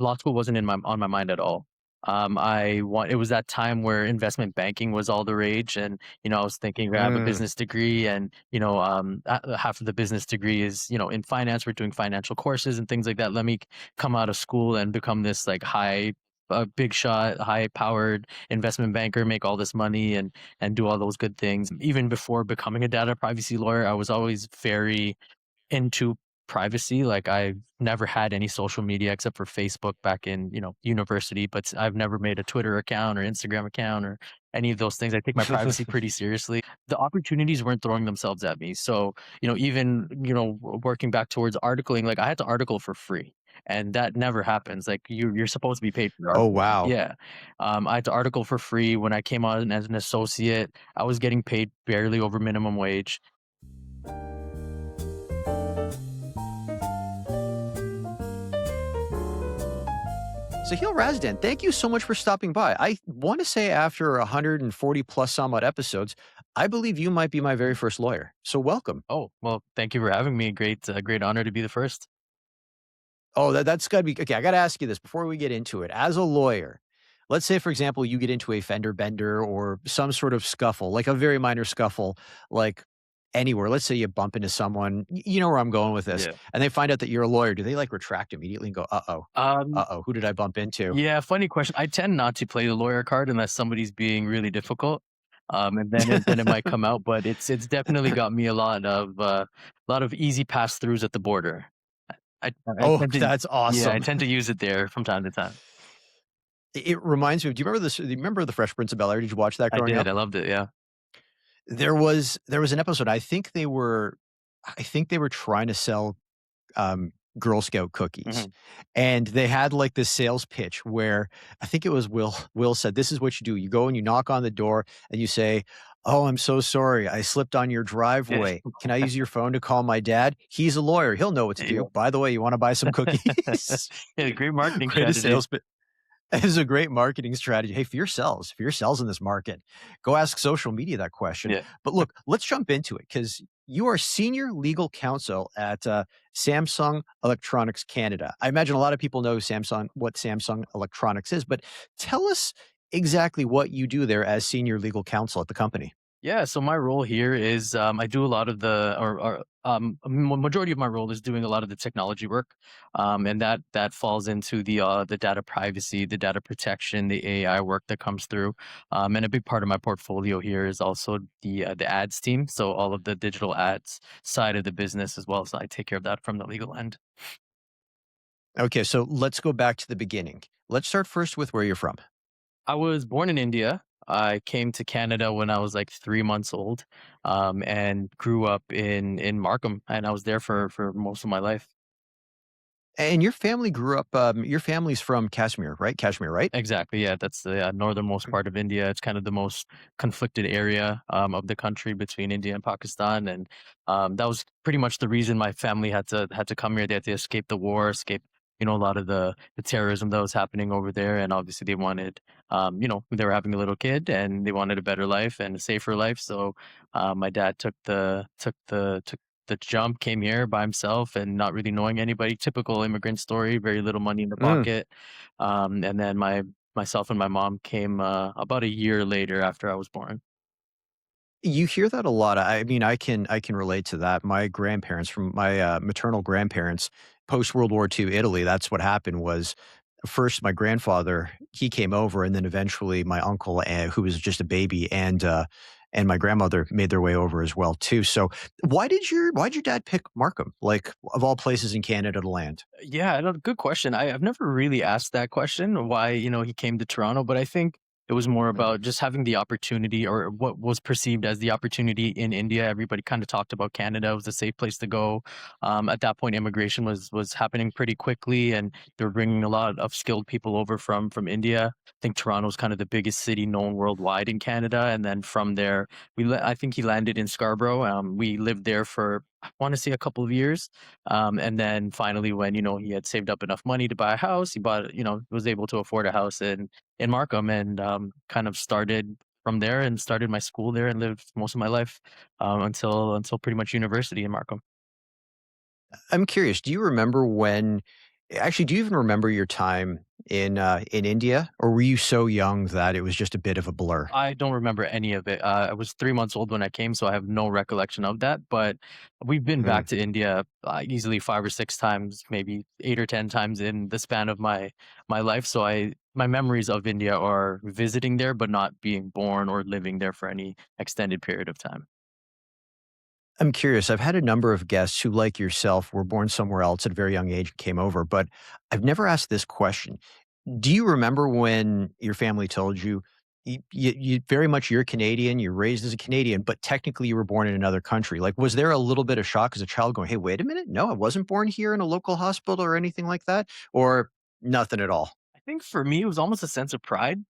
law school wasn't on my mind at all. It was that time where investment banking was all the rage, and I was thinking I have a Mm. business degree, and half of the business degree is in finance. We're doing financial courses and things like that. Let me come out of school and become this like big shot, high powered investment banker, make all this money and do all those good things. Even before becoming a data privacy lawyer, I was always very into privacy. Like I've never had any social media except for Facebook back in, university, but I've never made a Twitter account or Instagram account or any of those things. I take my privacy pretty seriously. The opportunities weren't throwing themselves at me. So, even, working back towards articling, like I had to article for free. And that never happens. Like you're supposed to be paid for Oh, articling. wow. Yeah. I had to article for free when I came on as an associate. I was getting paid barely over minimum wage. Sahil Razdan, thank you so much for stopping by. I want to say after 140 plus some odd episodes, I believe you might be my very first lawyer. So welcome. Oh, well, thank you for having me. Great honor to be the first. Oh, that's got to be okay. I got to ask you this before we get into it. As a lawyer, let's say, for example, you get into a fender bender or some sort of scuffle, like a very minor scuffle, like anywhere. Let's say you bump into someone, you know where I'm going with this, Yeah. and they find out that you're a lawyer. Do they like retract immediately and go, Um, who did I bump into? yeah, funny question. I tend not to play the lawyer card unless somebody's being really difficult. And then it might come out, but it's definitely got me a lot of easy pass throughs at the border. I Oh, tend to that's yeah, I awesome. tend to use it there from time to time. It reminds me of, do you remember this? Do you remember The Fresh Prince of Bel-Air? Did you watch that I growing did. up? I loved it. Yeah. There was an episode, I think they were trying to sell, Girl Scout cookies, Hmm. and they had, like, this sales pitch where I think it was Will said, "This is what you do. You go and you knock on the door and you say, 'Oh, I'm so sorry. I slipped on your Yeah. driveway. Can I use your phone to call my dad? He's a lawyer. He'll know what to do. Yeah. By the way, you wanna buy some cookies?'" Yeah. Great marketing Greatest strategy. sales pitch. It is a great marketing strategy. Hey, for your sales in this market, go ask social media that question. Yeah. But look, let's jump into it because you are senior legal counsel at Samsung Electronics Canada. I imagine a lot of people know what Samsung Electronics is, but tell us exactly what you do there as senior legal counsel at the company. Yeah, so my role here is I do a lot of majority of my role is doing a lot of the technology work, and that falls into the data privacy, the data protection, the AI work that comes through, and a big part of my portfolio here is also the ads team, so all of the digital ads side of the business as well. So I take care of that from the legal end. Okay, so let's go back to the beginning. Let's start first with where you're from. I was born in India. I came to Canada when I was like 3 months old, and grew up in Markham, and I was there for most of my life. And your family grew up, your family's from Kashmir, right? Kashmir, right? Exactly, yeah, that's the northernmost part of India. It's kind of the most conflicted area of the country between India and Pakistan, and that was pretty much the reason my family had to come here. They had to escape the war, escape a lot of the terrorism that was happening over there, and obviously they wanted they were having a little kid and they wanted a better life and a safer life. So my dad took the jump, came here by himself and not really knowing anybody. Typical immigrant story, very little money in the Mm. pocket. And then myself and my mom came about a year later after I was born. You hear that a lot. I mean, I can relate to that. My grandparents from my, maternal grandparents, post World War II Italy, that's what happened was first my grandfather, he came over, and then eventually my uncle, who was just a baby, and my grandmother made their way over as well too. So why'd your dad pick Markham, like, of all places in Canada to land? Yeah, no, good question. I've never really asked that question, why, he came to Toronto, but I think it was more about just having the opportunity or what was perceived as the opportunity in India. Everybody kind of talked about Canada was a safe place to go. At that point, immigration was happening pretty quickly, and they were bringing a lot of skilled people over from India. I think Toronto's kind of the biggest city known worldwide in Canada, and then from there, I think he landed in Scarborough. We lived there for I want to say a couple of years, and then finally, when he had saved up enough money to buy a house, he bought was able to afford a house in Markham, and kind of started from there and started my school there and lived most of my life until pretty much university in Markham. I'm curious, do you remember when Actually, do you even remember your time in India, or were you so young that it was just a bit of a blur? I don't remember any of it. I was 3 months old when I came, so I have no recollection of that, but we've been Mm. back to India, easily 5 or 6 times, maybe 8 or 10 times in the span of my life, so I my memories of India are visiting there, but not being born or living there for any extended period of time. I'm curious. I've had a number of guests who, like yourself, were born somewhere else at a very young age and came over, but I've never asked this question. Do you remember when your family told you, you very much you're Canadian, you're raised as a Canadian, but technically you were born in another country? Like, was there a little bit of shock as a child going, hey, wait a minute? No, I wasn't born here in a local hospital or anything like that? Or nothing at all? I think for me, it was almost a sense of pride.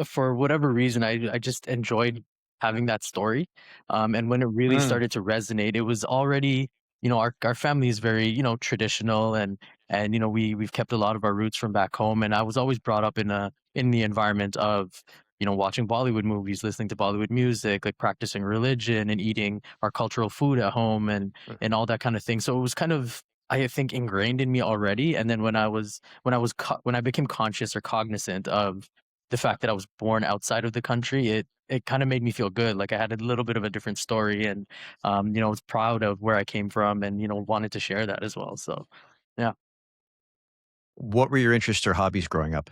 For whatever reason, I just enjoyed having that story. And when it really Mm, started to resonate, it was already, our family is very, traditional, and we've kept a lot of our roots from back home. And I was always brought up in the environment of, watching Bollywood movies, listening to Bollywood music, like practicing religion and eating our cultural food at home and all that kind of thing. So it was kind of, I think, ingrained in me already. And then when I became conscious or cognizant of the fact that I was born outside of the country, it kind of made me feel good. Like I had a little bit of a different story, and was proud of where I came from, and wanted to share that as well. So, yeah. what were your interests or hobbies growing up?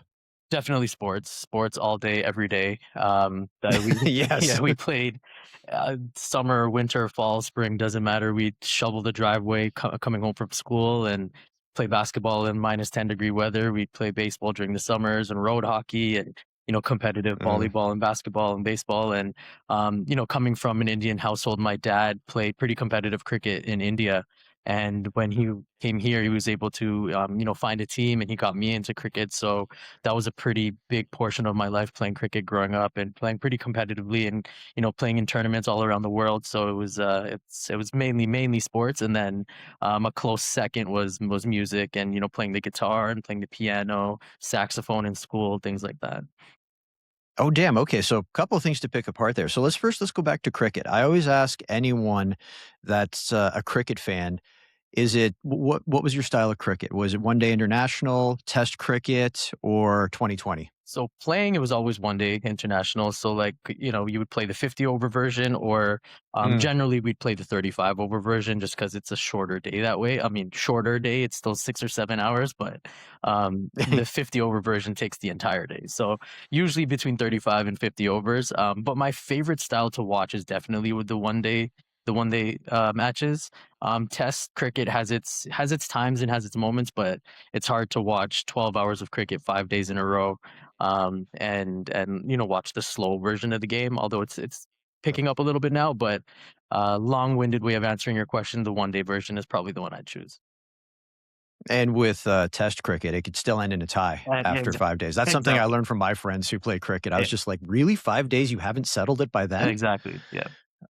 Definitely sports. Sports all day, every day. That we Yes. yeah, we played, summer, winter, fall, spring, doesn't matter. We'd shovel the driveway coming home from school and play basketball in -10-degree weather. We'd play baseball during the summers and road hockey and, competitive Mm. volleyball and basketball and baseball. And, coming from an Indian household, my dad played pretty competitive cricket in India. And when he came here, he was able to, find a team, and he got me into cricket. So that was a pretty big portion of my life, playing cricket growing up and playing pretty competitively, and playing in tournaments all around the world. So it was mainly sports, and then a close second was music, and playing the guitar and playing the piano, saxophone in school, things like that. Oh, damn. Okay. So a couple of things to pick apart there. So let's go back to cricket. I always ask anyone that's a cricket fan, is it what was your style of cricket? Was it one day international, test cricket, or 2020? So playing, it was always one day international. So like, you would play the 50 over version, or Mm. generally we'd play the 35 over version just because it's a shorter day that way. I mean, shorter day, it's still 6 or 7 hours, but the 50 over version takes the entire day. So usually between 35 and 50 overs. But my favorite style to watch is definitely with the one day matches. Test cricket has its times and has its moments, but it's hard to watch 12 hours of cricket 5 days in a row, and watch the slow version of the game. Although it's picking up a little bit now, but long-winded way of answering your question, the one-day version is probably the one I'd choose. And with test cricket, it could still end in a tie Yeah, after 5 days. That's something I exactly. learned from my friends who play cricket. I Yeah, was just like, really? 5 days? You haven't settled it by then? exactly. Yeah,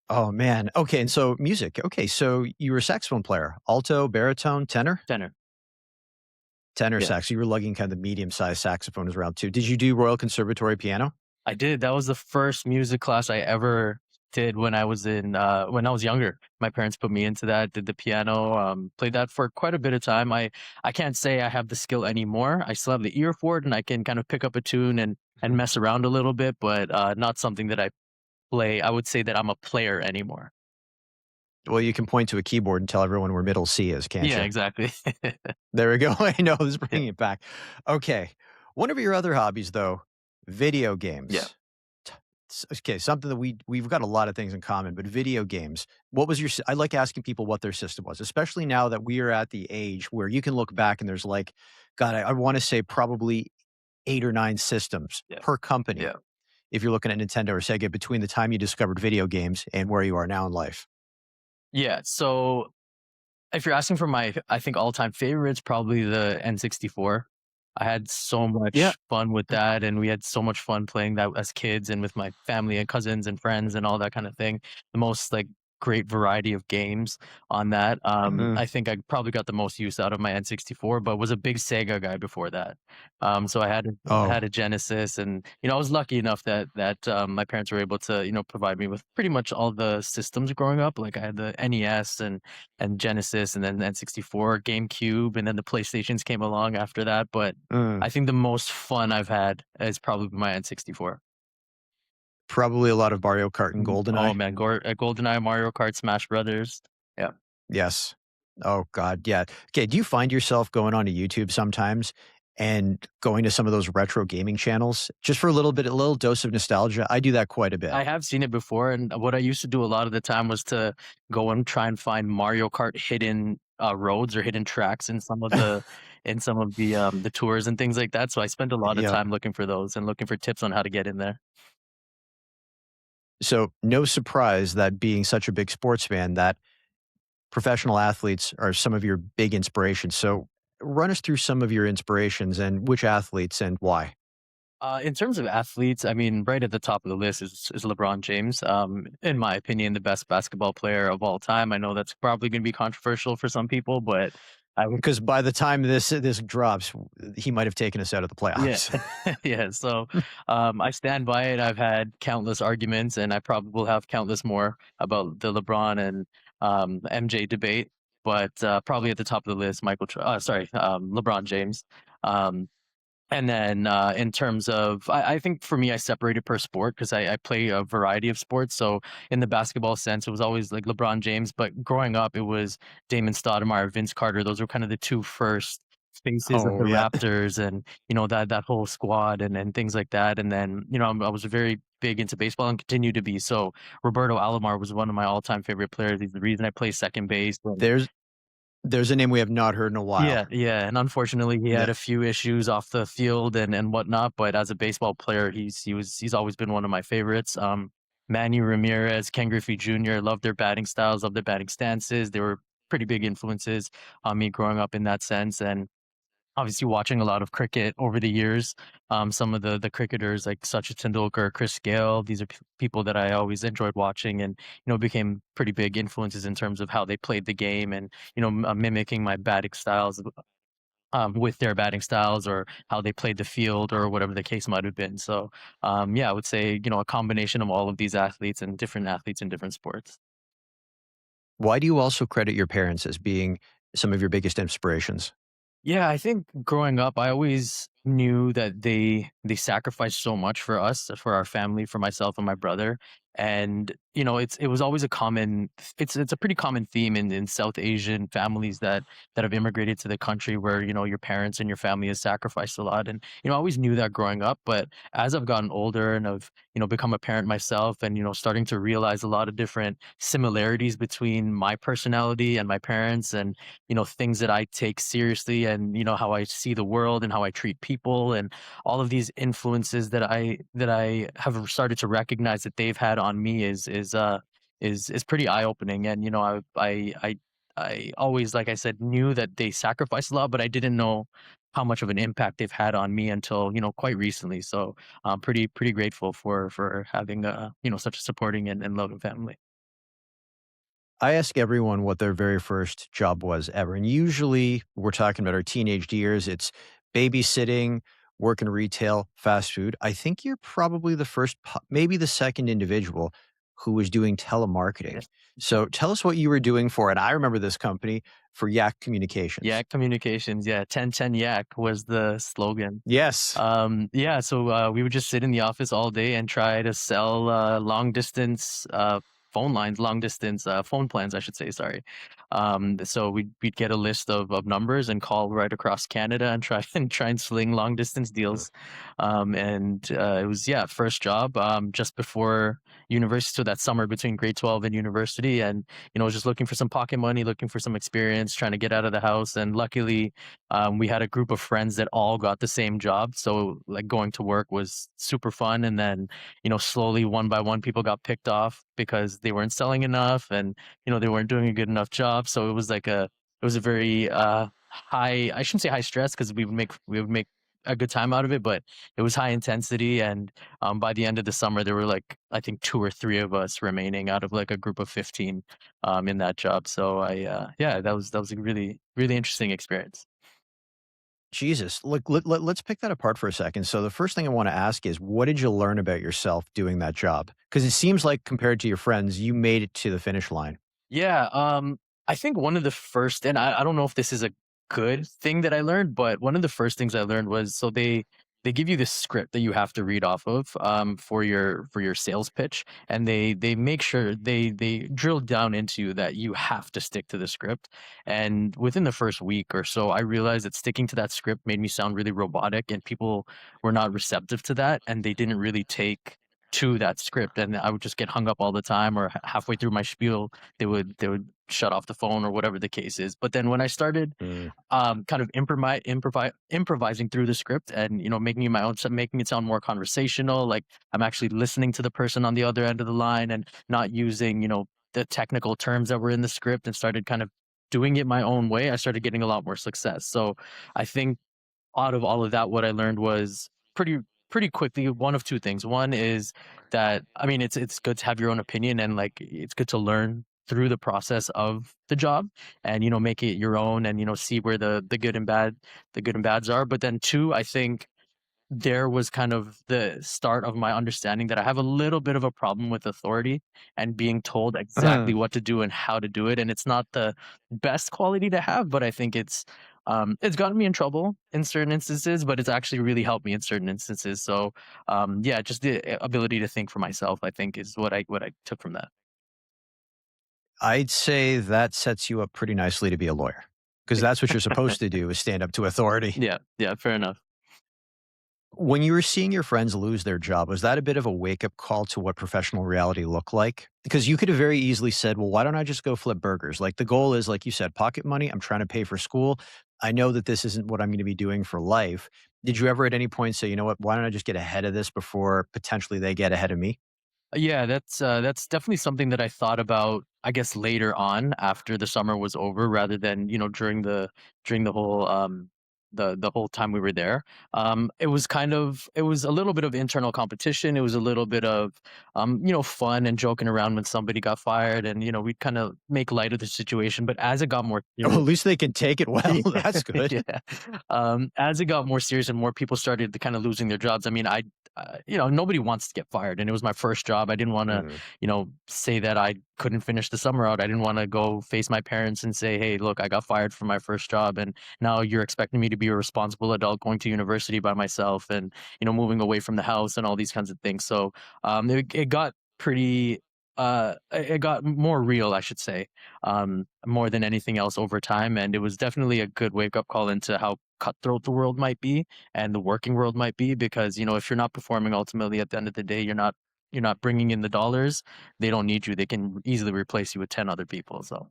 Oh, man. Okay. And so music. Okay. So you were a saxophone player, alto, baritone, tenor? tenor. Tenor Yeah. sax. So you were lugging kind of the medium sized saxophones around too. Did you do Royal Conservatory piano? I did. That was the first music class I ever did when I was younger. My parents put me into that, did the piano, played that for quite a bit of time. I can't say I have the skill anymore. I still have the ear for it, and I can kind of pick up a tune and Mhm. mess around a little bit, but not something that I play. I would say that I'm a player anymore. Well, you can point to a keyboard and tell everyone where middle C is, can't Yeah, you? exactly. There we go. I know, let's Yeah. bring it back. Okay. One of your other hobbies, though, video Yeah. games. Okay, something that we've got a lot of things in common, but video games. What was your? I like asking people what their system was, especially now that we are at the age where you can look back and there's like, God, I want to say probably 8 or 9 systems Yeah. per company. Yeah. If you're looking at Nintendo or Sega, between the time you discovered video games and where you are now in life. Yeah. So if you're asking for my, I think, all-time favorite, it's probably the N64. I had so Yeah. much fun with that, and we had so much fun playing that as kids and with my family and cousins and friends and all that kind of thing. The most, like, great variety of games on that. Mm. I think I probably got the most use out of my N64, but was a big Sega guy before that. So I had Oh, a Genesis, and I was lucky enough that my parents were able to provide me with pretty much all the systems growing up. Like I had the NES and Genesis, and then N64, GameCube, and then the PlayStations came along after that. But mm. I think the most fun I've had is probably my N64. Probably a lot of Mario Kart and Oh GoldenEye. man, GoldenEye, Mario Kart, Smash Brothers. Yeah. Yes. Oh god, yeah. Okay, do you find yourself going onto YouTube sometimes and going to some of those retro gaming channels just for a little dose of nostalgia? I do that quite a bit. I have seen it before, and what I used to do a lot of the time was to go and try and find Mario Kart hidden roads or hidden tracks in some of the tours and things like that. So I spent a lot of Yep. time looking for those and looking for tips on how to get in there. So, no surprise that being such a big sports fan that professional athletes are some of your big inspirations. So, run us through some of your inspirations and which athletes and why. In terms of athletes, I mean, right at the top of the list is LeBron James. In my opinion, the best basketball player of all time. I know that's probably going to be controversial for some people, but I would. Because by the time this drops, he might have taken us out of the Yeah, playoffs. yeah. So, I stand by it. I've had countless arguments, and I probably will have countless more about the LeBron and MJ debate. But probably at the top of the list, LeBron James. Um, And then in terms of, I think for me, I separated per sport because I play a variety of sports. So in the basketball sense, it was always like LeBron James. But growing up, it was Damon Stoudemire, Vince Carter. Those were kind of the two first faces of the Oh, yeah. Raptors, and that whole squad and things like that. And then I was very big into baseball and continue to be. So Roberto Alomar was one of my all-time favorite players. He's the reason I play second base. There's there's a name we have not heard in a while. Yeah, yeah, and unfortunately, he had Yeah. a few issues off the field and whatnot, but as a baseball player, he's always been one of my favorites. Manny Ramirez, Ken Griffey Jr., love their batting styles, love their batting stances. They were pretty big influences on me growing up in that sense, and obviously watching a lot of cricket over the years. Some of the cricketers like Sachin Tendulkar, Chris Gale, these are people that I always enjoyed watching, and became pretty big influences in terms of how they played the game, and mimicking my batting styles with their batting styles, or how they played the field, or whatever the case might have been. So yeah, I would say a combination of all of these athletes and different athletes in different sports. Why do you also credit your parents as being some of your biggest inspirations? Yeah, I think growing up, I always knew that they sacrificed so much for us, for our family, for myself and my brother. And it was always it's a pretty common theme in South Asian families that have immigrated to the country, where your parents and your family has sacrificed a lot. And I always knew that growing up, but as I've gotten older and I've become a parent myself, and starting to realize a lot of different similarities between my personality and my parents, and things that I take seriously, and how I see the world and how I treat people, and all of these influences that I have started to recognize that they've had on me is pretty eye opening. And I always, like I said, knew that they sacrificed a lot, but I didn't know how much of an impact they've had on me until quite recently. So I'm pretty grateful for having such a supporting and loving family. I ask everyone what their very first job was ever, and usually we're talking about our teenage years. It's babysitting, working retail, fast food. I think you're probably the first, maybe the second individual who was doing telemarketing. Yes. So tell us what you were doing for it. I remember this company for Yak Communications. Yak Communications, yeah, 1010 Yak was the slogan. Yes. Yeah, so we would just sit in the office all day and try to sell long distance phone lines, long distance phone plans, I should say. Sorry. So we'd get a list of numbers and call right across Canada and try and sling long distance deals. And it was, yeah, first job just before university, so that summer between grade 12 and university, and was just looking for some pocket money, looking for some experience, trying to get out of the house. And luckily, we had a group of friends that all got the same job. So like going to work was super fun. And then, slowly one by one, people got picked off because they weren't selling enough, and, they weren't doing a good enough job. So it was a very, high, I shouldn't say high stress, because we would make a good time out of it, but it was high intensity. And by the end of the summer, there were like I think two or three of us remaining out of like a group of 15 in that job. So yeah, that was a really interesting experience. Jesus. Look, let's pick that apart for a second. So the first thing I want to ask is, what did you learn about yourself doing that job? Because it seems like compared to your friends, you made it to the finish line. Yeah, I think one of the first, and I don't know if this is a good thing that I learned, but one of the first things I learned was so they give you this script that you have to read off of for your sales pitch, and they make sure they drill down into that you have to stick to the script. And within the first week or so, I realized that sticking to that script made me sound really robotic, and people were not receptive to that, and they didn't really take to that script, and I would just get hung up all the time, or halfway through my spiel they would shut off the phone or whatever the case is. But then when I started Mm. kind of improvising through the script, and making it my own, making it sound more conversational, like I'm actually listening to the person on the other end of the line and not using the technical terms that were in the script, and started kind of doing it my own way, I started getting a lot more success. So I think out of all of that, what I learned was pretty quickly one of two things. One is that I mean, it's good to have your own opinion, and like it's good to learn through the process of the job, and make it your own, and see where the good and bads are. But then two, I think there was kind of the start of my understanding that I have a little bit of a problem with authority and being told exactly what to do and how to do it. And it's not the best quality to have, but I think it's gotten me in trouble in certain instances, but it's actually really helped me in certain instances. So yeah, just the ability to think for myself, I think, is what I took from that. I'd say that sets you up pretty nicely to be a lawyer, because that's what you're supposed to do, is stand up to authority. Yeah, yeah, fair enough. When you were seeing your friends lose their job, was that a bit of a wake-up call to what professional reality looked like? Because you could have very easily said, "Well, why don't I just go flip burgers?" Like, the goal is, like you said, pocket money, I'm trying to pay for school. I know that this isn't what I'm gonna be doing for life. Did you ever at any point say, "You know what? Why don't I just get ahead of this before potentially they get ahead of me?" Yeah, that's definitely something that I thought about, I guess, later on after the summer was over, rather than during the whole the whole time we were there. It was a little bit of internal competition. It was a little bit of fun and joking around when somebody got fired, and we'd kind of make light of the situation. But as it got more Oh, at serious, least they can take it well. yeah, That's good. yeah. As it got more serious and more people started to kind of losing their jobs, I mean, nobody wants to get fired, and it was my first job. I didn't want to, Mm. say that I couldn't finish the summer out. I didn't want to go face my parents and say, "Hey, look, I got fired from my first job, and now you're expecting me to be a responsible adult going to university by myself, and moving away from the house and all these kinds of things." So, it got pretty. It got more real, I should say, more than anything else over time. And it was definitely a good wake up call into how cutthroat the world might be and the working world might be, because if you're not performing, ultimately at the end of the day, you're not bringing in the dollars. They don't need you. They can easily replace you with 10 other people. So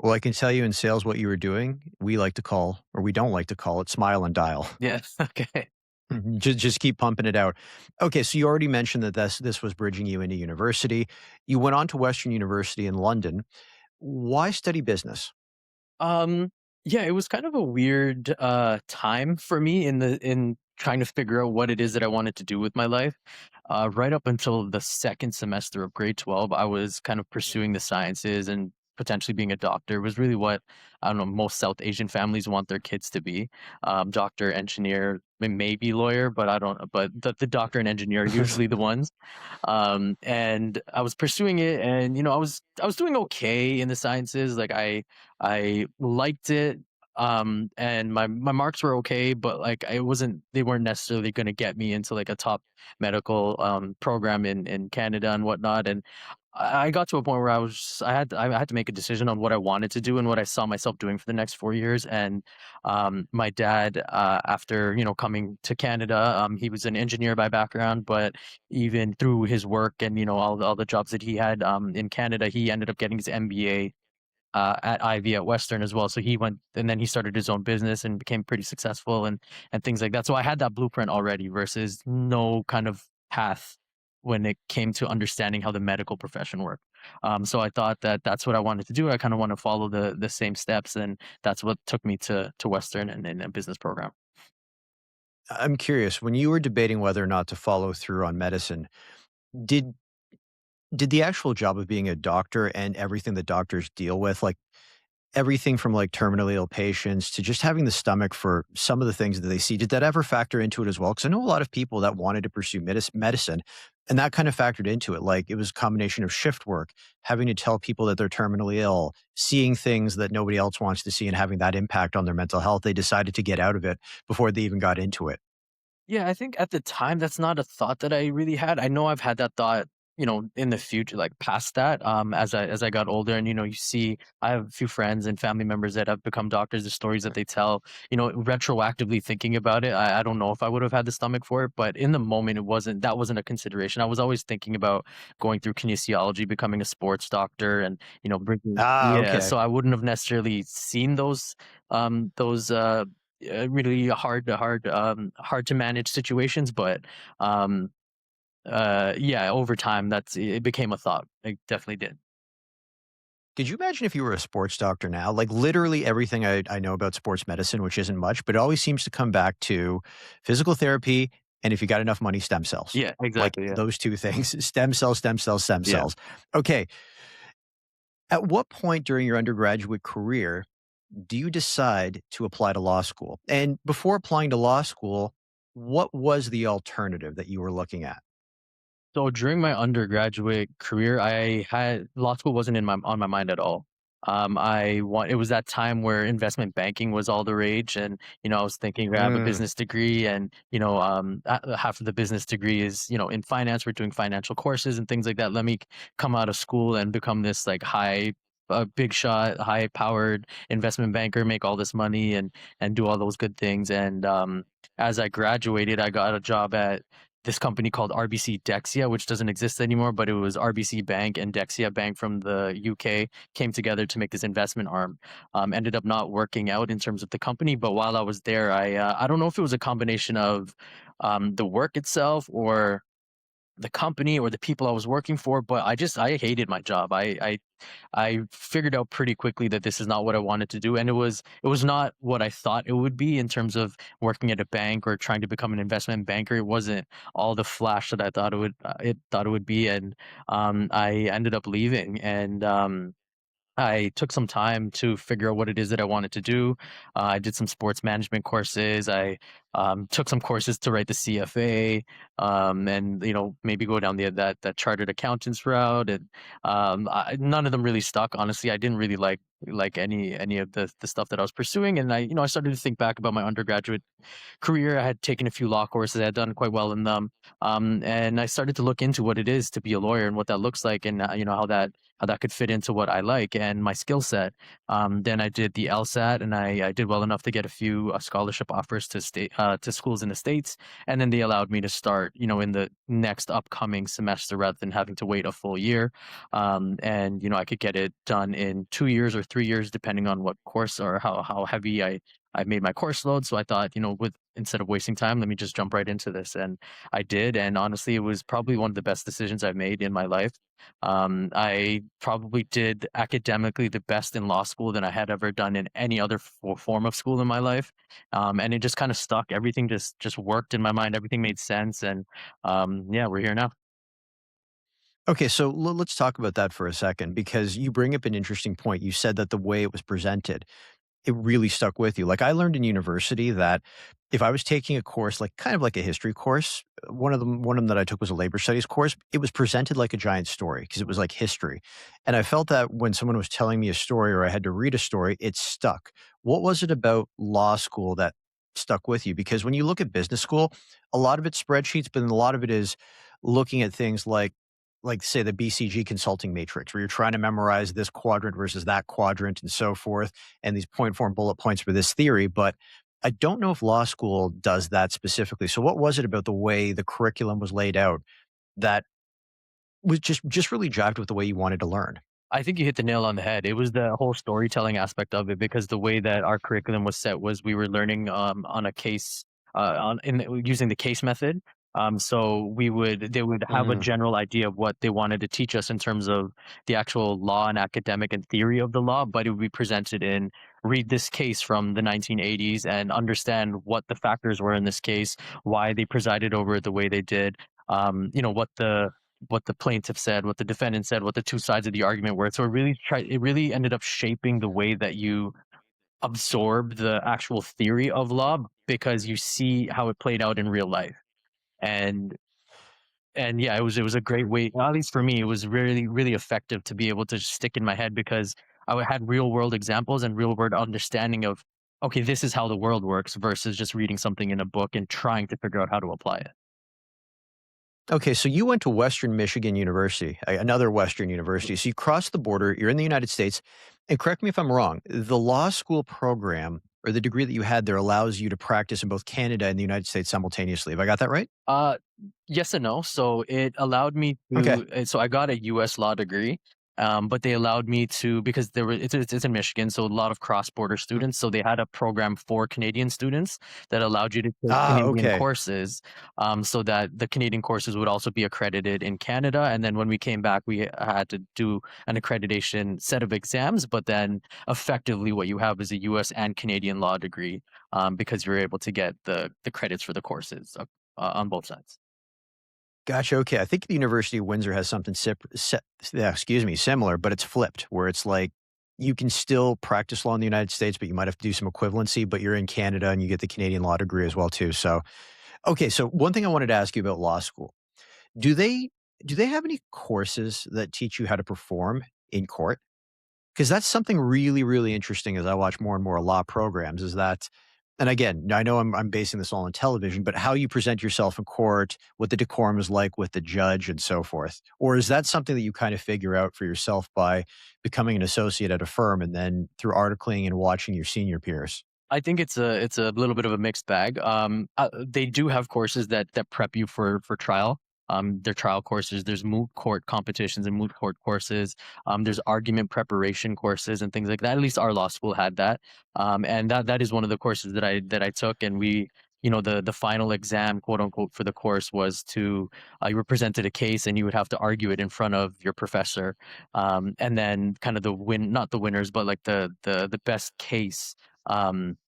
Well, I can tell you in sales what you were doing, we like to call, or we don't like to call it, smile and dial. yeah. Okay. Mhm. Just keep pumping it out. Okay, so you already mentioned that this was bridging you into university. You went on to Western University in London. Why study business? Um, yeah, it was kind of a weird time for me in trying to figure out what it is that I wanted to do with my life. Right up until the second semester of grade 12, I was kind of pursuing the sciences and potentially being a doctor. It was really what I don't know most South Asian families want their kids to be. Doctor, engineer, maybe lawyer, but I don't. But the doctor and engineer are usually the ones. And I was pursuing it, and I was doing okay in the sciences. Like I liked it, and my marks were okay, but like they weren't necessarily going to get me into like a top medical program in Canada and whatnot. And I got to a point where I had to make a decision on what I wanted to do and what I saw myself doing for the next 4 years. And my dad, after coming to Canada, he was an engineer by background, but even through his work and all the jobs that he had in Canada, he ended up getting his MBA at Ivy at Western as well. So he went, and then he started his own business and became pretty successful, and things like that. So I had that blueprint already versus no kind of path when it came to understanding how the medical profession worked. So I thought that that's what I wanted to do. I kind of want to follow the same steps, and that's what took me to Western and a business program. I'm curious, when you were debating whether or not to follow through on medicine, did did the actual job of being a doctor and everything that doctors deal with, like everything from like terminally ill patients to just having the stomach for some of the things that they see. Did that ever factor into it as well? Because I know a lot of people that wanted to pursue medicine, and that kind of factored into it. Like it was a combination of shift work, having to tell people that they're terminally ill, seeing things that nobody else wants to see, and having that impact on their mental health. They decided to get out of it before they even got into it. Yeah, I think at the time that's not a thought that I really had. I know I've had that thought, in the future, like past that, as I got older, and you see, I have a few friends and family members that have become doctors. The stories that they tell, retroactively thinking about it, I don't know if I would have had the stomach for it, but in the moment, that wasn't a consideration. I was always thinking about going through kinesiology, becoming a sports doctor, and bringing, Ah, yeah. okay. So I wouldn't have necessarily seen those really hard to manage situations, but um yeah, over time it became a thought. It definitely did. Could you imagine if you were a sports doctor now? Like literally everything I know about sports medicine, which isn't much, but it always seems to come back to physical therapy. And if you got enough money, stem cells. Yeah, Like exactly. Yeah. those two things stem cells, stem cells, stem Yeah. cells. Okay. At what point during your undergraduate career do you decide to apply to law school? And before applying to law school, what was the alternative that you were looking at? So during my undergraduate career, I had law school wasn't in my on my mind at all. It was that time where investment banking was all the rage, and I was thinking I have a Mm. business degree, and half of the business degree is in finance. We're doing financial courses and things like that. Let me come out of school and become this like big shot, high powered investment banker, make all this money, and do all those good things. And as I graduated, I got a job at this company called RBC Dexia, which doesn't exist anymore, but it was RBC Bank and Dexia Bank from the UK came together to make this investment arm. Ended up not working out in terms of the company, but while I was there, I don't know if it was a combination of the work itself or the company or the people I was working for, but I hated my job. I figured out pretty quickly that this is not what I wanted to do, and it was not what I thought it would be in terms of working at a bank or trying to become an investment banker. It wasn't all the flash that I thought it would be, and I ended up leaving, and I took some time to figure out what it is that I wanted to do. I did some sports management courses. I took some courses to write the CFA, and maybe go down that chartered accountant's route. And none of them really stuck. Honestly, I didn't really like any of the stuff that I was pursuing. And I started to think back about my undergraduate career. I had taken a few law courses. I had done quite well in them, and I started to look into what it is to be a lawyer and what that looks like, and how that could fit into what I like and my skill set. Then I did the LSAT, and I did well enough to get a few scholarship offers to schools in the states, and then they allowed me to start, in the next upcoming semester rather than having to wait a full year. And I could get it done in 2 years or 3 years, depending on what course or how heavy I made my course load. So I thought, with instead of wasting time, let me just jump right into this. And I did. And honestly, it was probably one of the best decisions I've made in my life. I probably did academically the best in law school than I had ever done in any other form of school in my life. And it just kind of stuck. Everything just worked in my mind. Everything made sense. And yeah, we're here now. Okay, so let's talk about that for a second because you bring up an interesting point. You said that the way it was presented, it really stuck with you. Like I learned in university that if I was taking a course, like kind of like a history course, one of them that I took was a labor studies course. It was presented like a giant story because it was like history. And I felt that when someone was telling me a story or I had to read a story, it stuck. What was it about law school that stuck with you? Because when you look at business school, a lot of it's spreadsheets, but then a lot of it is looking at things like say the BCG consulting matrix, where you're trying to memorize this quadrant versus that quadrant and so forth, and these point form bullet points for this theory. But I don't know if law school does that specifically. So what was it about the way the curriculum was laid out that was just really jived with the way you wanted to learn? I think you hit the nail on the head. It was the whole storytelling aspect of it, because the way that our curriculum was set was we were learning on a case using the case method. So they would have a Mm. general idea of what they wanted to teach us in terms of the actual law and academic and theory of the law, but it would be presented in read this case from the 1980s and understand what the factors were in this case, why they presided over it the way they did, what the plaintiff said, what the defendant said, what the two sides of the argument were. So it really ended up shaping the way that you absorb the actual theory of law because you see how it played out in real life. And and yeah, it was a great way. At least for me, it was really effective to be able to just stick in my head because had real world examples and real world understanding of okay, this is how the world works versus just reading something in a book and trying to figure out how to apply it. Okay, so you went to Western Michigan University, another Western university. So you crossed the border, you're in the United States, and correct me if I'm wrong, the law school program or the degree that you had there allows you to practice in both Canada and the United States simultaneously. Have I got that right? Uh, yes and no. So it allowed me Okay. to. So I got a U.S. law degree, but they allowed me to because it's in Michigan, so a lot of cross border students. So they had a program for Canadian students that allowed you to take Ah, Canadian okay. courses, so that the Canadian courses would also be accredited in Canada. And then when we came back, we had to do an accreditation set of exams. But then effectively, what you have is a U.S. and Canadian law degree, because you're able to get the credits for the courses on both sides. Gotcha. Okay. I think the University of Windsor has something yeah, excuse me, similar, but it's flipped where it's like you can still practice law in the United States, but you might have to do some equivalency, but you're in Canada and you get the Canadian law degree as well too. So, okay. So one thing I wanted to ask you about law school, do they do they have any courses that teach you how to perform in court? Because that's something really, really interesting as I watch more and more law programs is that and again, I know I'm basing this all on television, but how you present yourself in court, what the decorum is like with the judge and so forth. Or is that something that you kind of figure out for yourself by becoming an associate at a firm and then through articling and watching your senior peers? I think it's a little bit of a mixed bag. They do have courses that prep you for trial. They're trial courses. There's moot court competitions and moot court courses. There's argument preparation courses and things like that. At least our law school had that, and that is one of the courses that I took. And the final exam, quote unquote, for the course was to you were presented a case and you would have to argue it in front of your professor, and then kind of not the winners, but like the best case. Um,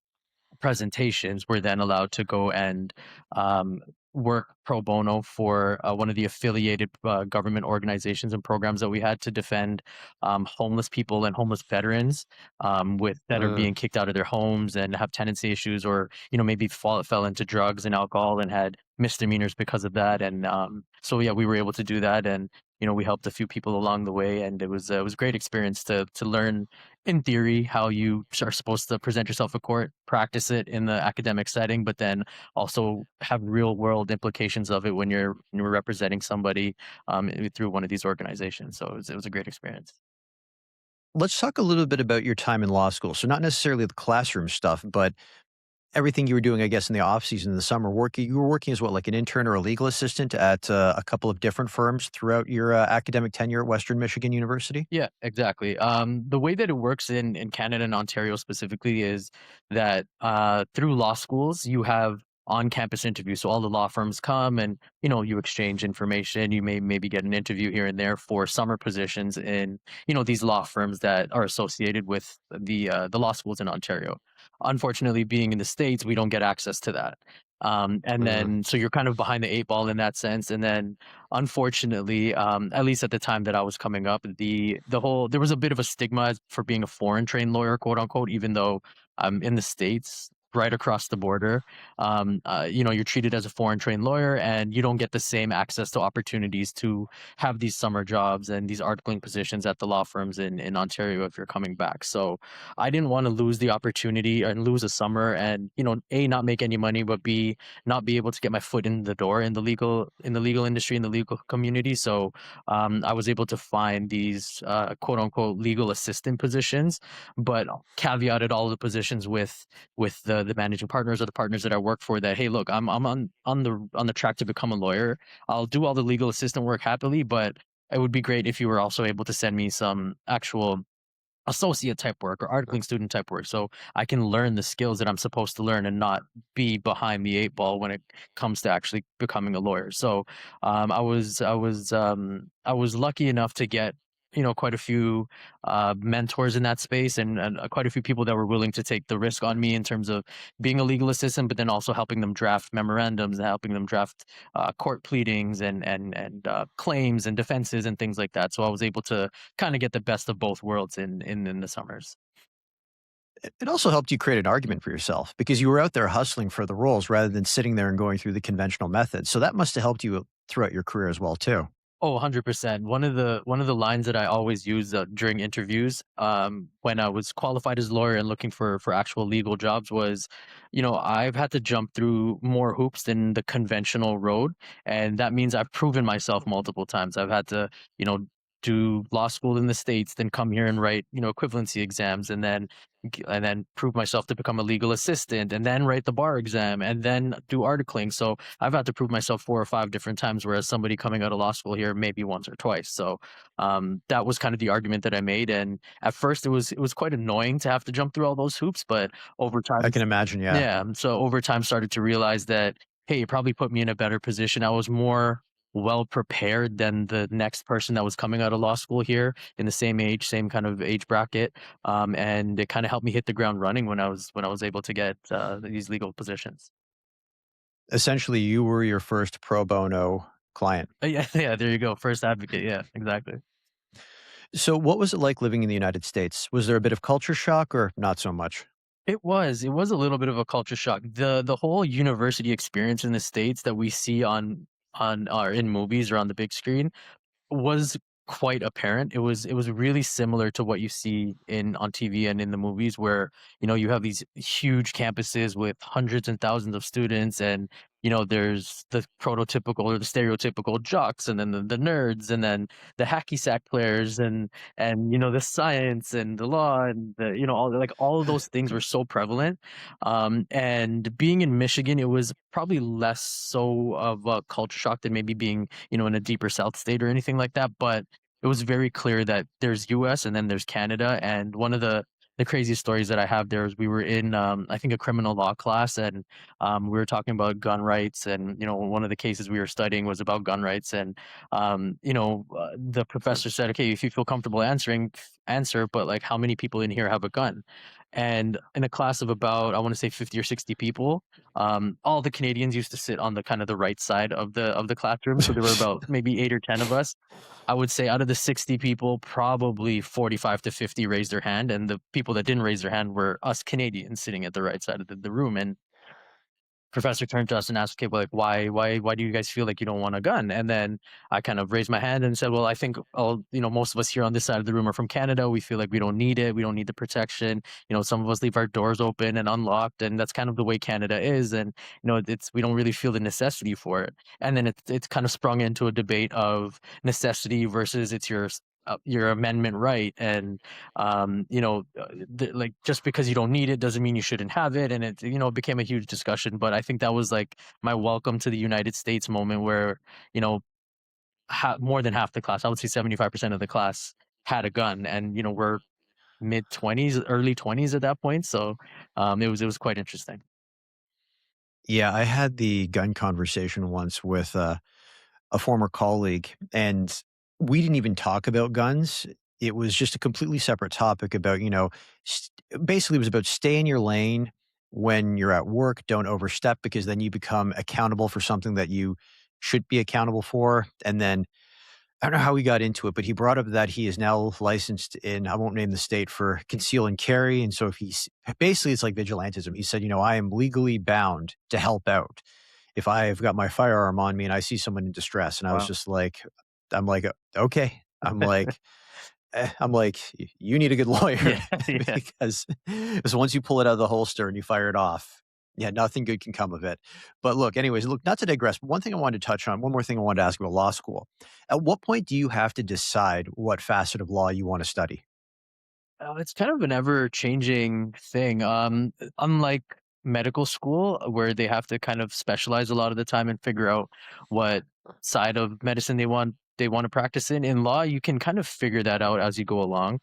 Presentations were then allowed to go and um, work pro bono for one of the affiliated government organizations and programs that we had to defend homeless people and homeless veterans with that are being kicked out of their homes and have tenancy issues, or maybe fell into drugs and alcohol and had misdemeanors because of that. And so yeah, we were able to do that, and we helped a few people along the way, and it was a great experience to learn in theory how you are supposed to present yourself at court, practice it in the academic setting, but then also have real world implications of it when you're representing somebody through one of these organizations. So it was a great experience. Let's talk a little bit about your time in law school. So not necessarily the classroom stuff, but everything you were doing, I guess, in the off season in the summer, you were working as what, like an intern or a legal assistant at a couple of different firms throughout your academic tenure at Western Michigan University? Yeah, exactly. The way that it works in Canada and Ontario specifically is that through law schools, you have on-campus interviews. So all the law firms come and you exchange information. You may maybe get an interview here and there for summer positions in these law firms that are associated with the law schools in Ontario. Unfortunately, being in the States, we don't get access to that. And Mm, then so you're kind of behind the eight ball in that sense. And then unfortunately, at least at the time that I was coming up, there was a bit of a stigma for being a foreign trained lawyer, quote unquote, even though I'm in the States, right across the border. You're treated as a foreign trained lawyer, and you don't get the same access to opportunities to have these summer jobs and these articling positions at the law firms in Ontario if you're coming back. So I didn't want to lose the opportunity and lose a summer and a, not make any money, but b, not be able to get my foot in the door in the legal industry, in the legal community. So I was able to find these quote unquote legal assistant positions, but caveated all the positions with the managing partners or the partners that I work for that, hey, look, I'm on the track to become a lawyer. I'll do all the legal assistant work happily, but it would be great if you were also able to send me some actual associate type work or articling student type work so I can learn the skills that I'm supposed to learn and not be behind the eight ball when it comes to actually becoming a lawyer. So I was lucky enough to get quite a few mentors in that space, and quite a few people that were willing to take the risk on me in terms of being a legal assistant, but then also helping them draft memorandums and helping them draft court pleadings and claims and defenses and things like that. So I was able to kind of get the best of both worlds in the summers. It also helped you create an argument for yourself because you were out there hustling for the roles rather than sitting there and going through the conventional methods. So that must have helped you throughout your career as well too. Oh, 100%. One of the lines that I always use during interviews, when I was qualified as a lawyer and looking for actual legal jobs was, I've had to jump through more hoops than the conventional road, and that means I've proven myself multiple times. I've had to, you know, do law school in the States, then come here and write, equivalency exams, and then prove myself to become a legal assistant, and then write the bar exam, and then do articling. So I've had to prove myself 4 or 5 different times, whereas somebody coming out of law school here maybe once or twice. So that was kind of the argument that I made, and at first it was quite annoying to have to jump through all those hoops, but over I time, can imagine, yeah. yeah. So over time, started to realize that hey, it probably put me in a better position. I was more well prepared than the next person that was coming out of law school here in the same kind of age bracket, and it kind of helped me hit the ground running when I was able to get these legal positions. Essentially, you were your first pro bono client. Yeah, yeah, there you go. First advocate. Yeah, exactly. So what was it like living in the United States? Was there a bit of culture shock or not so much? It was a little bit of a culture shock. The whole university experience in the States that we see on or in movies or on the big screen was quite apparent. It was really similar to what you see in on TV and in the movies where, you have these huge campuses with hundreds and thousands of students, and there's the prototypical or the stereotypical jocks, and then the nerds, and then the hacky sack players, and the science and the law, and all of those things were so prevalent. And being in Michigan, it was probably less so of a culture shock than maybe being in a deeper South state or anything like that. But it was very clear that there's US and then there's Canada. And one of the craziest stories that I have there is we were in I think a criminal law class, and we were talking about gun rights, and one of the cases we were studying was about gun rights. And the professor said, okay, if you feel comfortable answering, answer, but like how many people in here have a gun? And in a class of about, I want to say 50 or 60 people, all the Canadians used to sit on the kind of the right side of the classroom. So there were about maybe 8 or 10 of us. I would say out of the 60 people, probably 45 to 50 raised their hand, and the people that didn't raise their hand were us Canadians sitting at the right side of the room. And professor turned to us and asked, "Okay, well, like, why do you guys feel like you don't want a gun?" And then I kind of raised my hand and said, "Well, I think most of us here on this side of the room are from Canada. We feel like we don't need it. We don't need the protection. Some of us leave our doors open and unlocked, and that's kind of the way Canada is. And it's we don't really feel the necessity for it." And then it's kind of sprung into a debate of necessity versus it's your amendment right. And like, just because you don't need it doesn't mean you shouldn't have it. And it became a huge discussion. But I think that was like my welcome to the United States moment where you know more than half the class, I would say 75% of the class, had a gun. And we're mid 20s, early 20s at that point. So it was quite interesting. Yeah, I had the gun conversation once with a former colleague, and we didn't even talk about guns. It was just a completely separate topic about, basically it was about stay in your lane when you're at work, don't overstep because then you become accountable for something that you should be accountable for. And then I don't know how we got into it, but he brought up that he is now licensed in, I won't name the state, for conceal and carry. And so if he's basically, it's like vigilantism. He said, I am legally bound to help out if I've got my firearm on me and I see someone in distress. And I was Wow. just like, I'm like, okay. I'm like, You need a good lawyer Yeah. Yeah. because once you pull it out of the holster and you fire it off, yeah, nothing good can come of it. But look, anyways, look, not to digress, but one thing I wanted to touch on, one more thing I wanted to ask about law school. At what point do you have to decide what facet of law you want to study? It's kind of an ever-changing thing. Unlike medical school, where they have to kind of specialize a lot of the time and figure out what side of medicine they want they want to practice in law, you can kind of figure that out as you go along.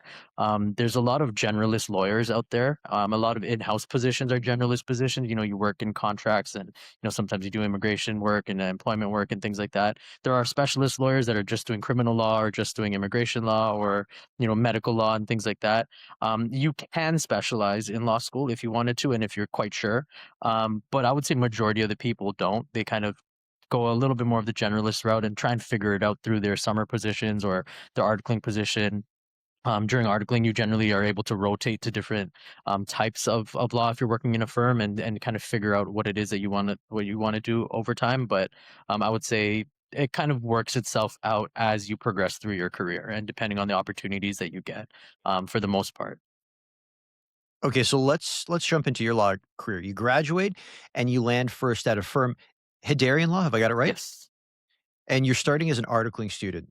There's a lot of generalist lawyers out there. A lot of in-house positions are generalist positions. You work in contracts, and sometimes you do immigration work and employment work and things like that. There are specialist lawyers that are just doing criminal law or just doing immigration law or medical law and things like that. You can specialize in law school if you wanted to and if you're quite sure. But I would say majority of the people don't. They kind of go a little bit more of the generalist route and try and figure it out through their summer positions or their articling position. During articling, you generally are able to rotate to different types of law if you're working in a firm, and kind of figure out what it is that you want to do over time. But I would say it kind of works itself out as you progress through your career, and depending on the opportunities that you get, for the most part. Okay, so let's jump into your law career. You graduate and you land first at a firm, Hedarian Law, have I got it right? Yes. And you're starting as an articling student.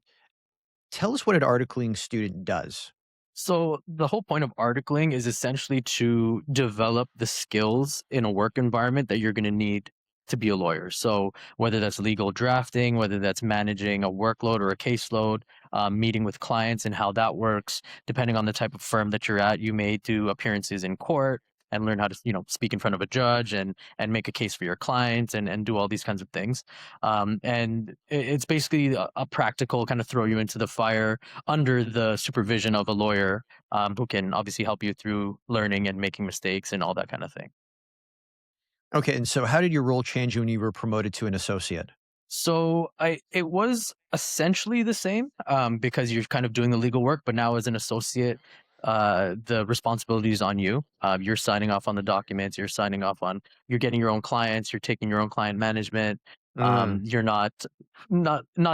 Tell us what an articling student does. So the whole point of articling is essentially to develop the skills in a work environment that you're going to need to be a lawyer. So whether that's legal drafting, whether that's managing a workload or a caseload, meeting with clients and how that works, depending on the type of firm that you're at, you may do appearances in court and learn how to speak in front of a judge and make a case for your clients and do all these kinds of things. And it's basically a practical kind of throw you into the fire under the supervision of a lawyer, who can obviously help you through learning and making mistakes and all that kind of thing. Okay, and so how did your role change when you were promoted to an associate? So it was essentially the same, because you're kind of doing the legal work, but now as an associate, the responsibility is on you. You're signing off on the documents. You're getting your own clients. You're taking your own client management. Mm. You're not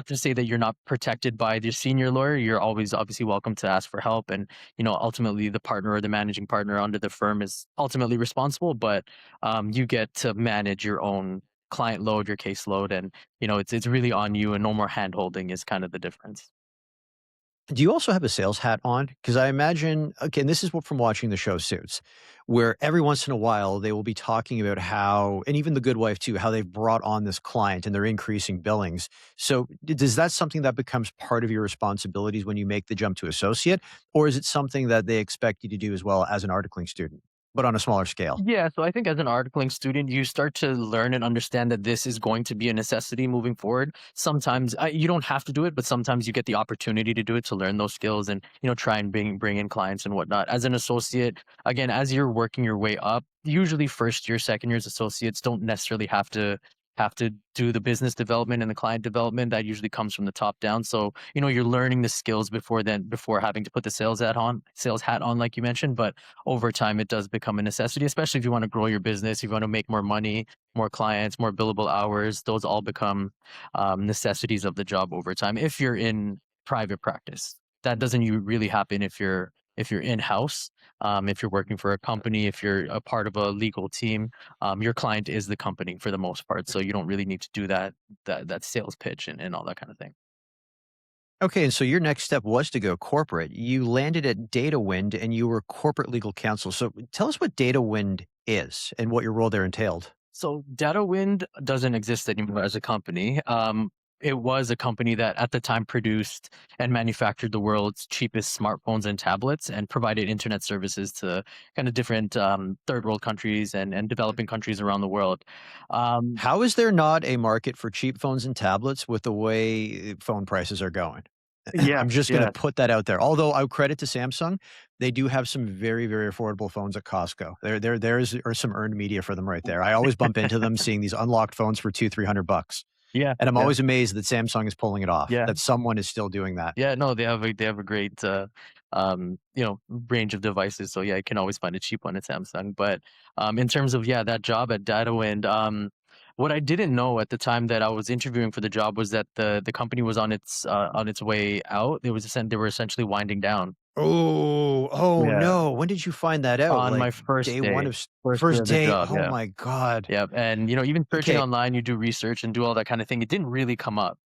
to say that you're not protected by the senior lawyer. You're always obviously welcome to ask for help, and ultimately the partner or the managing partner under the firm is ultimately responsible. But you get to manage your own client load, your caseload, and it's really on you, and no more hand holding is kind of the difference. Do you also have a sales hat on? Because I imagine, again, this is what from watching the show Suits, where every once in a while they will be talking about how, and even The Good Wife too, how they've brought on this client and they're increasing billings. So does that something that becomes part of your responsibilities when you make the jump to associate? Or is it something that they expect you to do as well as an articling student, but on a smaller scale? Yeah, so I think as an articling student, you start to learn and understand that this is going to be a necessity moving forward. Sometimes you don't have to do it, but sometimes you get the opportunity to do it to learn those skills and try and bring in clients and whatnot. As an associate, again, as you're working your way up, usually first year, second years associates don't necessarily have to do the business development and the client development. That usually comes from the top down. So you're learning the skills before having to put the sales hat on, like you mentioned. But over time it does become a necessity, especially if you want to grow your business, if you want to make more money, more clients, more billable hours. Those all become necessities of the job over time if you're in private practice. That doesn't you really happen if you're in house. If you're working for a company, if you're a part of a legal team, your client is the company for the most part, so you don't really need to do that sales pitch and all that kind of thing. Okay, and so your next step was to go corporate. You landed at DataWind and you were corporate legal counsel. So tell us what DataWind is and what your role there entailed. So DataWind doesn't exist anymore as a company. It was a company that at the time produced and manufactured the world's cheapest smartphones and tablets and provided internet services to kind of different third world countries and developing countries around the world. Um, How is there not a market for cheap phones and tablets with the way phone prices are going? yeah, I'm just going to yeah, put that out there. Although I credit to Samsung, they do have some very, very affordable phones at Costco. There's are some earned media for them right there. I always bump into them seeing these unlocked phones for 200, 300 bucks. yeah, And I'm yeah, always amazed that Samsung is pulling it off, yeah. that someone is still doing that. Yeah, no, they have a great range of devices. So yeah, you can always find a cheap one at Samsung. But in terms of that job at DataWind, what I didn't know at the time that I was interviewing for the job was that the company was on its way out. They were essentially winding down. Oh Yeah, no. When did you find that out? on my Like first day one day, of first day first of the day? job. Oh Yeah, my God. yeah, and even searching Okay. online, you do research and do all that kind of thing. It didn't really come up.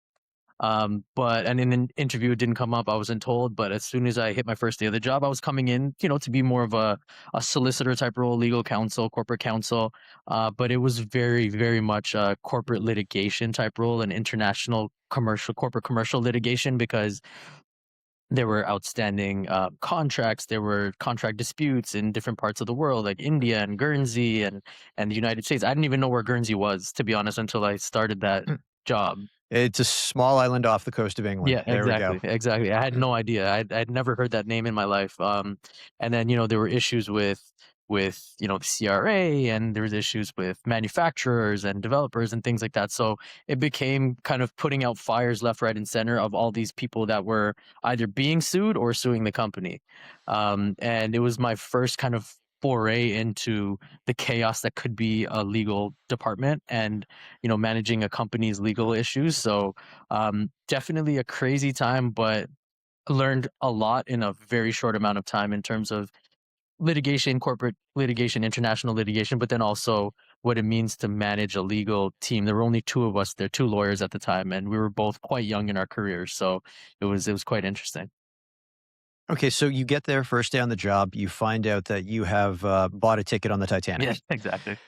But and in an interview, it didn't come up. I wasn't told. But as soon as I hit my first day of the job, I was coming in, to be more of a solicitor type role, legal counsel, corporate counsel. But it was very, very much a corporate litigation type role, and international corporate commercial litigation, because there were outstanding contracts. There were contract disputes in different parts of the world, like India and Guernsey and the United States. I didn't even know where Guernsey was, to be honest, until I started that job. It's a small island off the coast of England. Yeah, There we go. exactly, exactly. I had no idea. I'd never heard that name in my life. And then there were issues with the CRA, and there was issues with manufacturers and developers and things like that. So it became kind of putting out fires left, right, and center of all these people that were either being sued or suing the company. And it was my first kind of foray into the chaos that could be a legal department, and managing a company's legal issues. So definitely a crazy time, but learned a lot in a very short amount of time in terms of litigation, corporate litigation, international litigation, but then also what it means to manage a legal team. There were only two of us there, two lawyers at the time, and we were both quite young in our careers. So it was quite interesting. Okay, so you get there first day on the job, you find out that you have, bought a ticket on the Yeah, Titanic. exactly.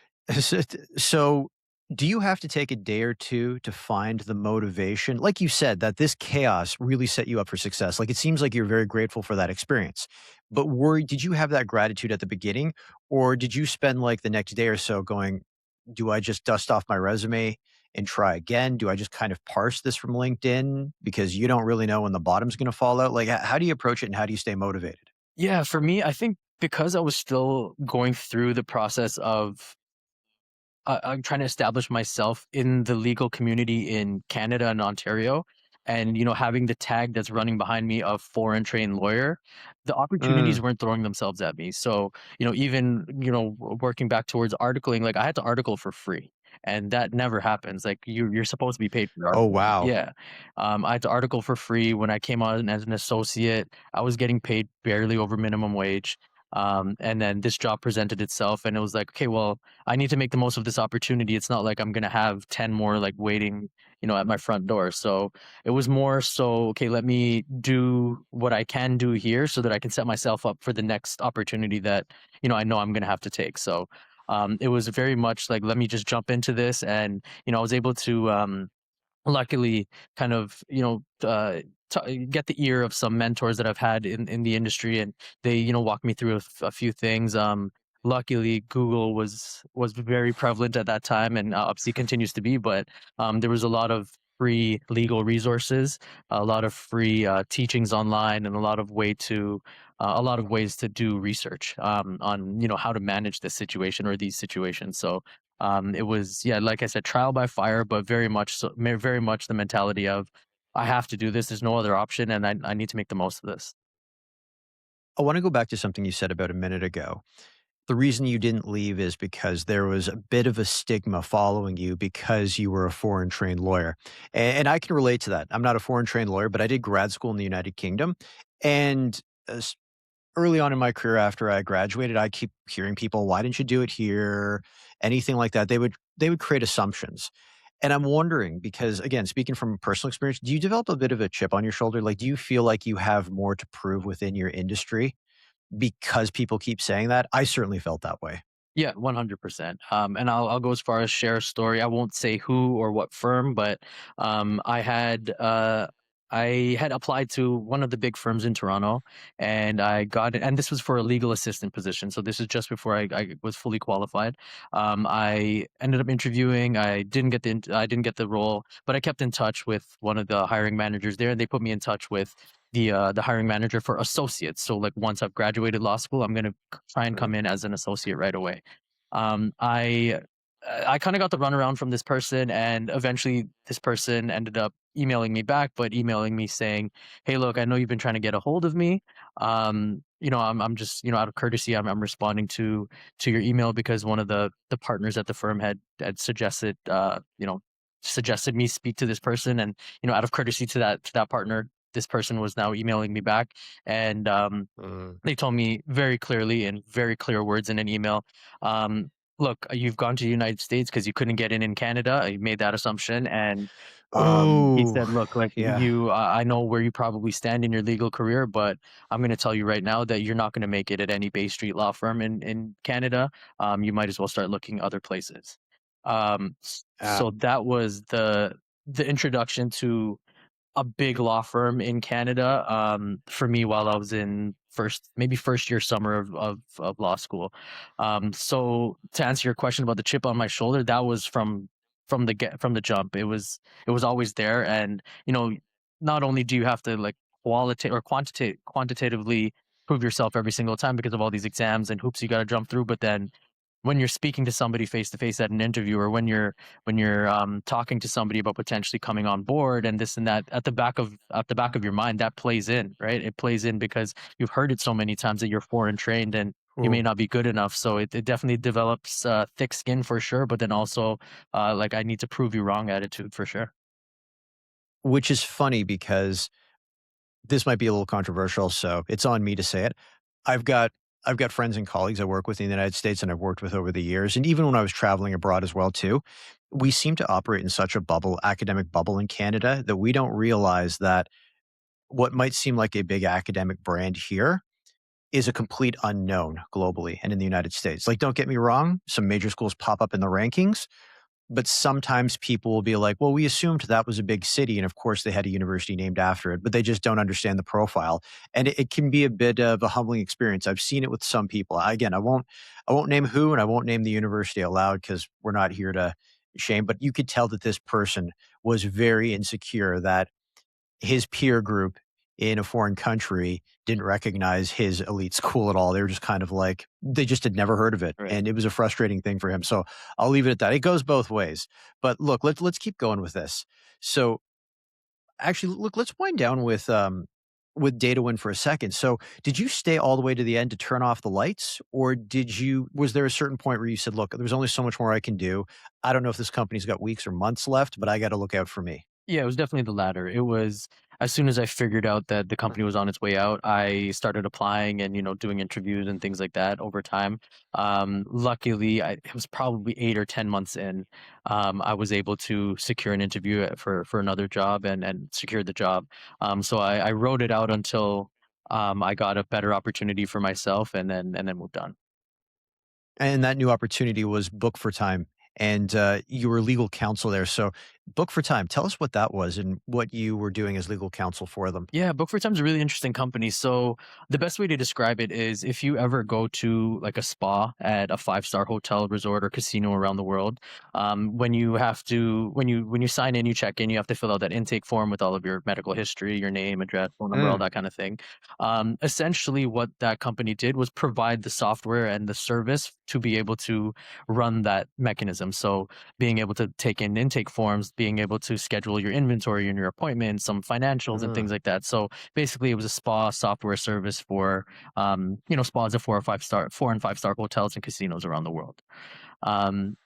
So, do you have to take a day or 2 to find the motivation? Like you said, that this chaos really set you up for success. Like, it seems like you're very grateful for that experience. But did you have that gratitude at the beginning, or did you spend, like, the next day or so going, "Do I just dust off my resume and try again? Do I just kind of parse this from LinkedIn?" Because you don't really know when the bottom's gonna fall out. Like, how do you approach it and how do you stay motivated? Yeah, for me, I think because I was still going through the process of I'm trying to establish myself in the legal community in Canada and Ontario, and having the tag that's running behind me of foreign trained lawyer, the opportunities Mm. weren't throwing themselves at me. So even working back towards articling, like I had to article for free, and that never happens. Like you're supposed to be paid for Oh, articling. wow. Yeah, I had to article for free when I came on as an associate. I was getting paid barely over minimum wage. And then this job presented itself, and it was like, okay, well, I need to make the most of this opportunity. It's not like I'm gonna have 10 more like waiting, at my front door. So it was more so, okay, let me do what I can do here so that I can set myself up for the next opportunity that, I know I'm gonna have to take. So it was very much like, let me just jump into this. And, I was able to luckily kind of get the ear of some mentors that I've had in the industry, and they walked me through a few things. Luckily Google was very prevalent at that time, and obviously continues to be, but there was a lot of free legal resources, a lot of free teachings online, and a lot of ways to do research on how to manage this situation or these situations. So it was, yeah, like I said, trial by fire, but very much the mentality of I have to do this. There's no other option, and I need to make the most of this. I wanna go back to something you said about a minute ago. The reason you didn't leave is because there was a bit of a stigma following you because you were a foreign trained lawyer. And I can relate to that. I'm not a foreign trained lawyer, but I did grad school in the United Kingdom. And early on in my career after I graduated, I keep hearing people, "Why didn't you do it here?" Anything like that. They would create assumptions. And I'm wondering because, again, speaking from personal experience, do you develop a bit of a chip on your shoulder? Like, do you feel like you have more to prove within your industry because people keep saying that? I certainly felt that way. Yeah, 100%. And I'll go as far as share a story. I won't say who or what firm, but um, I had uh, I had applied to one of the big firms in Toronto, and I got it. And this was for a legal assistant position. So this is just before I was fully qualified. I ended up interviewing. I didn't get the role, but I kept in touch with one of the hiring managers there, and they put me in touch with the hiring manager for associates. So like once I've graduated law school, I'm gonna try and come in as an associate right away. Um, I I kind of got the runaround from this person, and eventually this person ended up emailing me back, but emailing me saying, "Hey, look, I know you've been trying to get a hold of me. I'm just out of courtesy, I'm responding to your email because one of the partners at the firm had suggested me speak to this person, and out of courtesy to that partner, this person was now emailing me back, and Mm. they told me very clearly in very clear words in an email, um, "Look, you've gone to the United States because you couldn't get in Canada. You made that assumption, and He Oh, said, "Look, like yeah. I know where you probably stand in your legal career, but I'm going to tell you right now that you're not going to make it at any Bay Street law firm in Canada. You might as well start looking other places." Uh, So that was the introduction to a big law firm in Canada, for me while I was in first year summer of law school. So to answer your question about the chip on my shoulder, that was from the jump. It was always there, and not only do you have to like quantitatively prove yourself every single time because of all these exams and hoops you got to jump through, but then when you're speaking to somebody face to face at an interview, or when you're talking to somebody about potentially coming on board and this and that, at the back of your mind, that plays in, right? It plays in because you've heard it so many times that you're foreign trained and you may ooh, not be good enough. So it definitely develops thick skin for sure, but then also like I need to prove you wrong attitude for sure. which is funny because this might be a little controversial, so it's on me to say it. I've got I've got friends and colleagues I work with in the United States and I've worked with over the years, and even when I was traveling abroad as well too, we seem to operate in such a bubble, academic bubble in Canada that we don't realize that what might seem like a big academic brand here is a complete unknown globally and in the United States. Like, don't get me wrong, some major schools pop up in the rankings, but sometimes people will be like, well, we assumed that was a big city. And of course, they had a university named after it, but they just don't understand the profile. And it can be a bit of a humbling experience. I've seen it with some people. Again, I won't name who and I won't name the university out loud because we're not here to shame, but you could tell that this person was very insecure that his peer group in a foreign country didn't recognize his elite school at all. They were just kind of like they just had never heard of it, Right. and it was a frustrating thing for him. So I'll leave it at that. It goes both ways. But look, let's keep going with this. So actually, look, let's wind down with Data Win for a second. So did you stay all the way to the end to turn off the lights, or was there a certain point where you said, look, there's only so much more I can do. I don't know if this company's got weeks or months left, but I got to look out for me. Yeah, it was definitely the latter. It was as soon as I figured out that the company was on its way out, I started applying and doing interviews and things like that over time. Luckily, it was probably 8 or 10 months in. I was able to secure an interview for another job and secured the job. So I wrote it out until I got a better opportunity for myself, and then moved on. And that new opportunity was Book for Time, and, you were legal counsel there, so Book for Time, tell us what that was and what you were doing as legal counsel for them. Yeah, Book for Time's a really interesting company. So the best way to describe it is if you ever go to like a spa at a five-star hotel, resort, or casino around the world, when you sign in, you check in, you have to fill out that intake form with all of your medical history, your name, address, phone number, all Mm, that kind of thing. Essentially, what that company did was provide the software and the service to be able to run that mechanism. So being able to take in intake forms, being able to schedule your inventory and your appointments, some financials and things mm. like that. So basically, it was a spa software service for spas at 4 and 5 star hotels and casinos around the world. Um,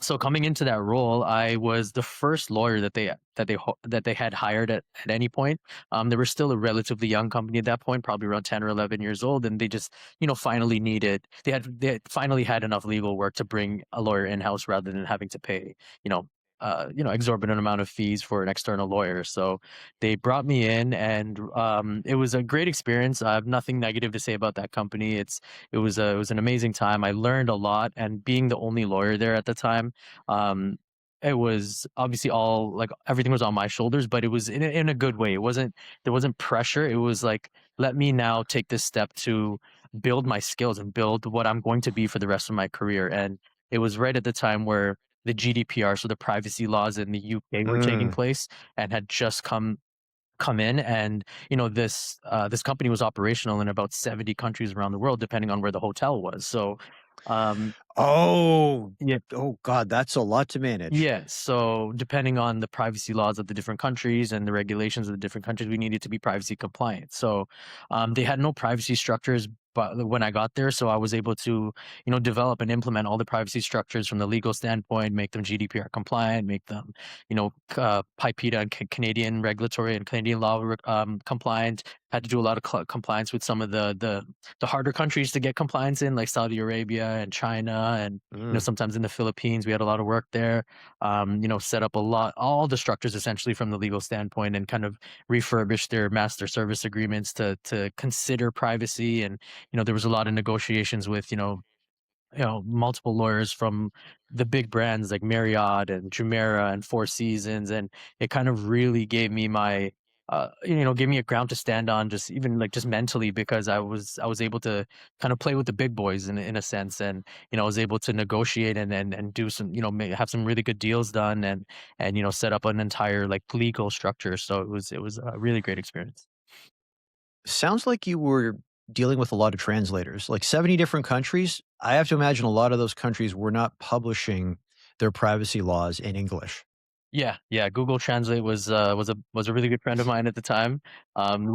so coming into that role, I was the first lawyer that they had hired at any point. They were still a relatively young company at that point, probably around 10 or 11 years old, and they just finally they had finally had enough legal work to bring a lawyer in house rather than having to pay you know exorbitant amount of fees for an external lawyer. So they brought me in, and it was a great experience. I have nothing negative to say about that company. It was an amazing time. I learned a lot, and being the only lawyer there at the time, um, it was obviously all like everything was on my shoulders, but it was in a good way. There wasn't pressure. It was like, let me now take this step to build my skills and build what I'm going to be for the rest of my career. And it was right at the time where the GDPR, so the privacy laws in the UK, were taking Mm. place and had just come in. And this company was operational in about 70 countries around the world, depending on where the hotel was. So um Oh, yeah. oh god, that's a lot to manage. Yeah, so depending on the privacy laws of the different countries and the regulations of the different countries, we needed to be privacy compliant. So they had no privacy structures, but when I got there, so I was able to, develop and implement all the privacy structures from the legal standpoint, make them GDPR compliant, make them, PIPEDA and Canadian regulatory and Canadian law compliant, had to do a lot of compliance with some of the harder countries to get compliance in, like Saudi Arabia and China, and Mm. sometimes in the Philippines we had a lot of work there. Set up all the structures essentially from the legal standpoint, and kind of refurbish their master service agreements to consider privacy. And there was a lot of negotiations with multiple lawyers from the big brands like Marriott and Jumeirah and Four Seasons, and it kind of really gave me a ground to stand on, just even like just mentally, because I was able to kind of play with the big boys in a sense, and I was able to negotiate and do some, have some really good deals done, and set up an entire like legal structure. So it was a really great experience. Sounds like you were dealing with a lot of translators, like 70 different countries. I have to imagine a lot of those countries were not publishing their privacy laws in English. Yeah, yeah, Google Translate was a really good friend of mine at the time.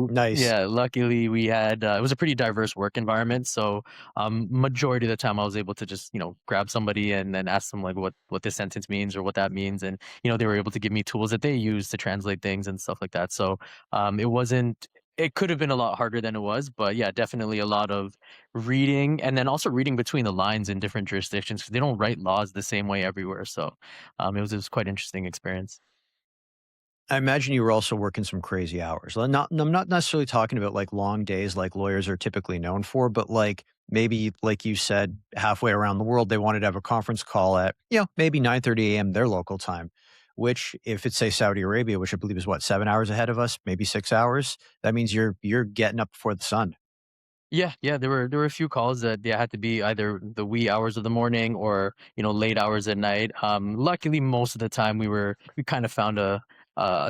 Nice. Yeah, luckily we had it was a pretty diverse work environment, so majority of the time I was able to just grab somebody and then ask them like what this sentence means or what that means, and they were able to give me tools that they use to translate things and stuff like that. So it wasn't. It could have been a lot harder than it was, but yeah, definitely a lot of reading, and then also reading between the lines in different jurisdictions, 'cause they don't write laws the same way everywhere. So it was quite interesting experience. I imagine you were also working some crazy hours. I'm not necessarily talking about like long days like lawyers are typically known for, but like maybe like you said, halfway around the world, they wanted to have a conference call at, maybe 9:30 a.m. their local time, which if it's say Saudi Arabia, which I believe is what, 7 hours ahead of us, maybe 6 hours, that means you're getting up before the sun. Yeah, yeah, there were a few calls that, yeah, had to be either the wee hours of the morning or, late hours at night. Luckily, most of the time we kind of found a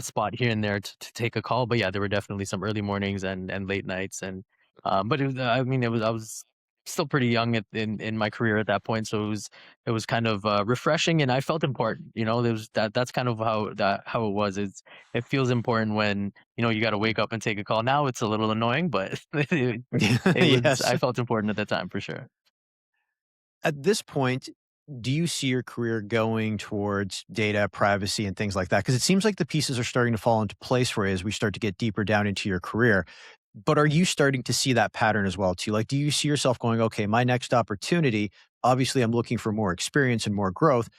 spot here and there to take a call. But yeah, there were definitely some early mornings and late nights. And but I mean, I was still pretty young in my career at that point, so it was kind of refreshing, and I felt important. There was that's kind of how it was. It feels important when you got to wake up and take a call. Now it's a little annoying, but I Yes. felt important at the time for sure. At this point, do you see your career going towards data privacy and things like that? Because it seems like the pieces are starting to fall into place for you as we start to get deeper down into your career. But are you starting to see that pattern as well too? Like, do you see yourself going, okay, my next opportunity, obviously I'm looking for more experience and more growth,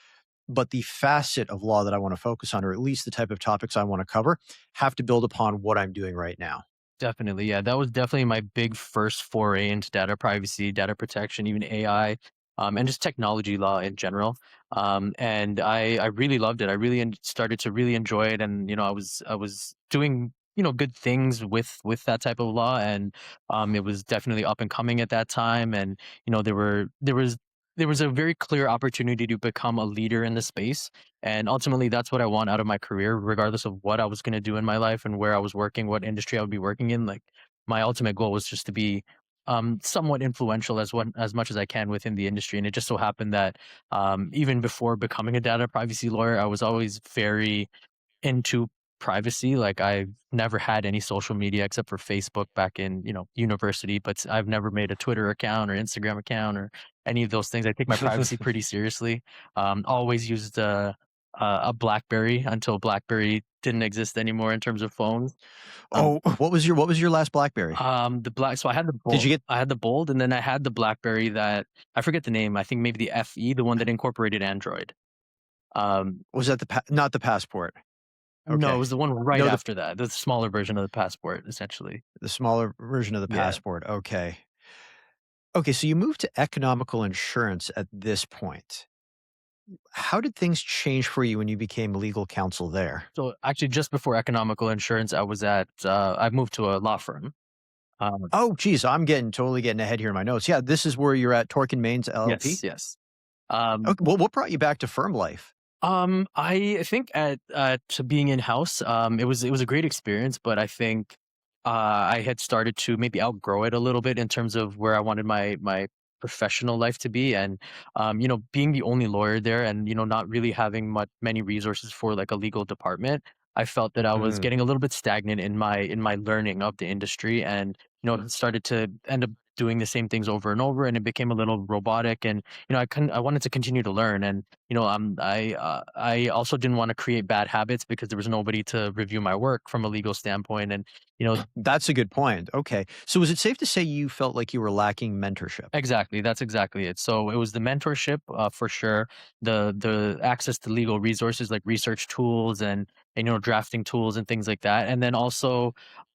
but the facet of law that I want to focus on, or at least the type of topics I want to cover, have to build upon what I'm doing right now. Definitely, yeah. That was definitely my big first foray into data privacy, data protection, even AI, and just technology law in general. And I really loved it. I really started to really enjoy it, and I was doing good things with that type of law, and it was definitely up and coming at that time. And there was a very clear opportunity to become a leader in the space, and ultimately, that's what I want out of my career, regardless of what I was going to do in my life and where I was working, what industry I would be working in. Like, my ultimate goal was just to be somewhat influential as much as I can within the industry. And it just so happened that even before becoming a data privacy lawyer, I was always very into privacy. Like, I've never had any social media except for Facebook back in, university, but I've never made a Twitter account or Instagram account or any of those things. I take my privacy pretty seriously. Always used a BlackBerry until BlackBerry didn't exist anymore in terms of phones. Um, Oh, what was your last BlackBerry? the black so Did you get I had the Bold, and then I had the BlackBerry that I forget the name. I think maybe the FE, the one that incorporated Android. Um, was that not the passport? no, it Okay. was the one right No, after that, the smaller version of the Passport, essentially. the smaller version of the Yeah. passport. Okay. Okay, so you moved to economical insurance at this point. How did things change for you when you became legal counsel there? So, actually, just before economical insurance, I moved to a law firm. Um, Oh, geez, I'm getting totally getting ahead here in my notes. Yeah, this is where you're at Torkin Maines yes, LLP. yes. Um, Okay, well, what brought you back to firm life? I think at to being in house, it was a great experience, but I think I had started to maybe outgrow it a little bit in terms of where I wanted my professional life to be. And being the only lawyer there, and not really having many resources for like a legal department, I felt that I was Mm, getting a little bit stagnant in my learning of the industry, and started to end up doing the same things over and over, and it became a little robotic. And I wanted to continue to learn, and I also didn't want to create bad habits because there was nobody to review my work from a legal standpoint. And you know That's a good point. Okay. So is it safe to say you felt like you were lacking mentorship? Exactly, that's exactly it. So it was the mentorship, for sure, the access to legal resources like research tools and drafting tools and things like that. And then also,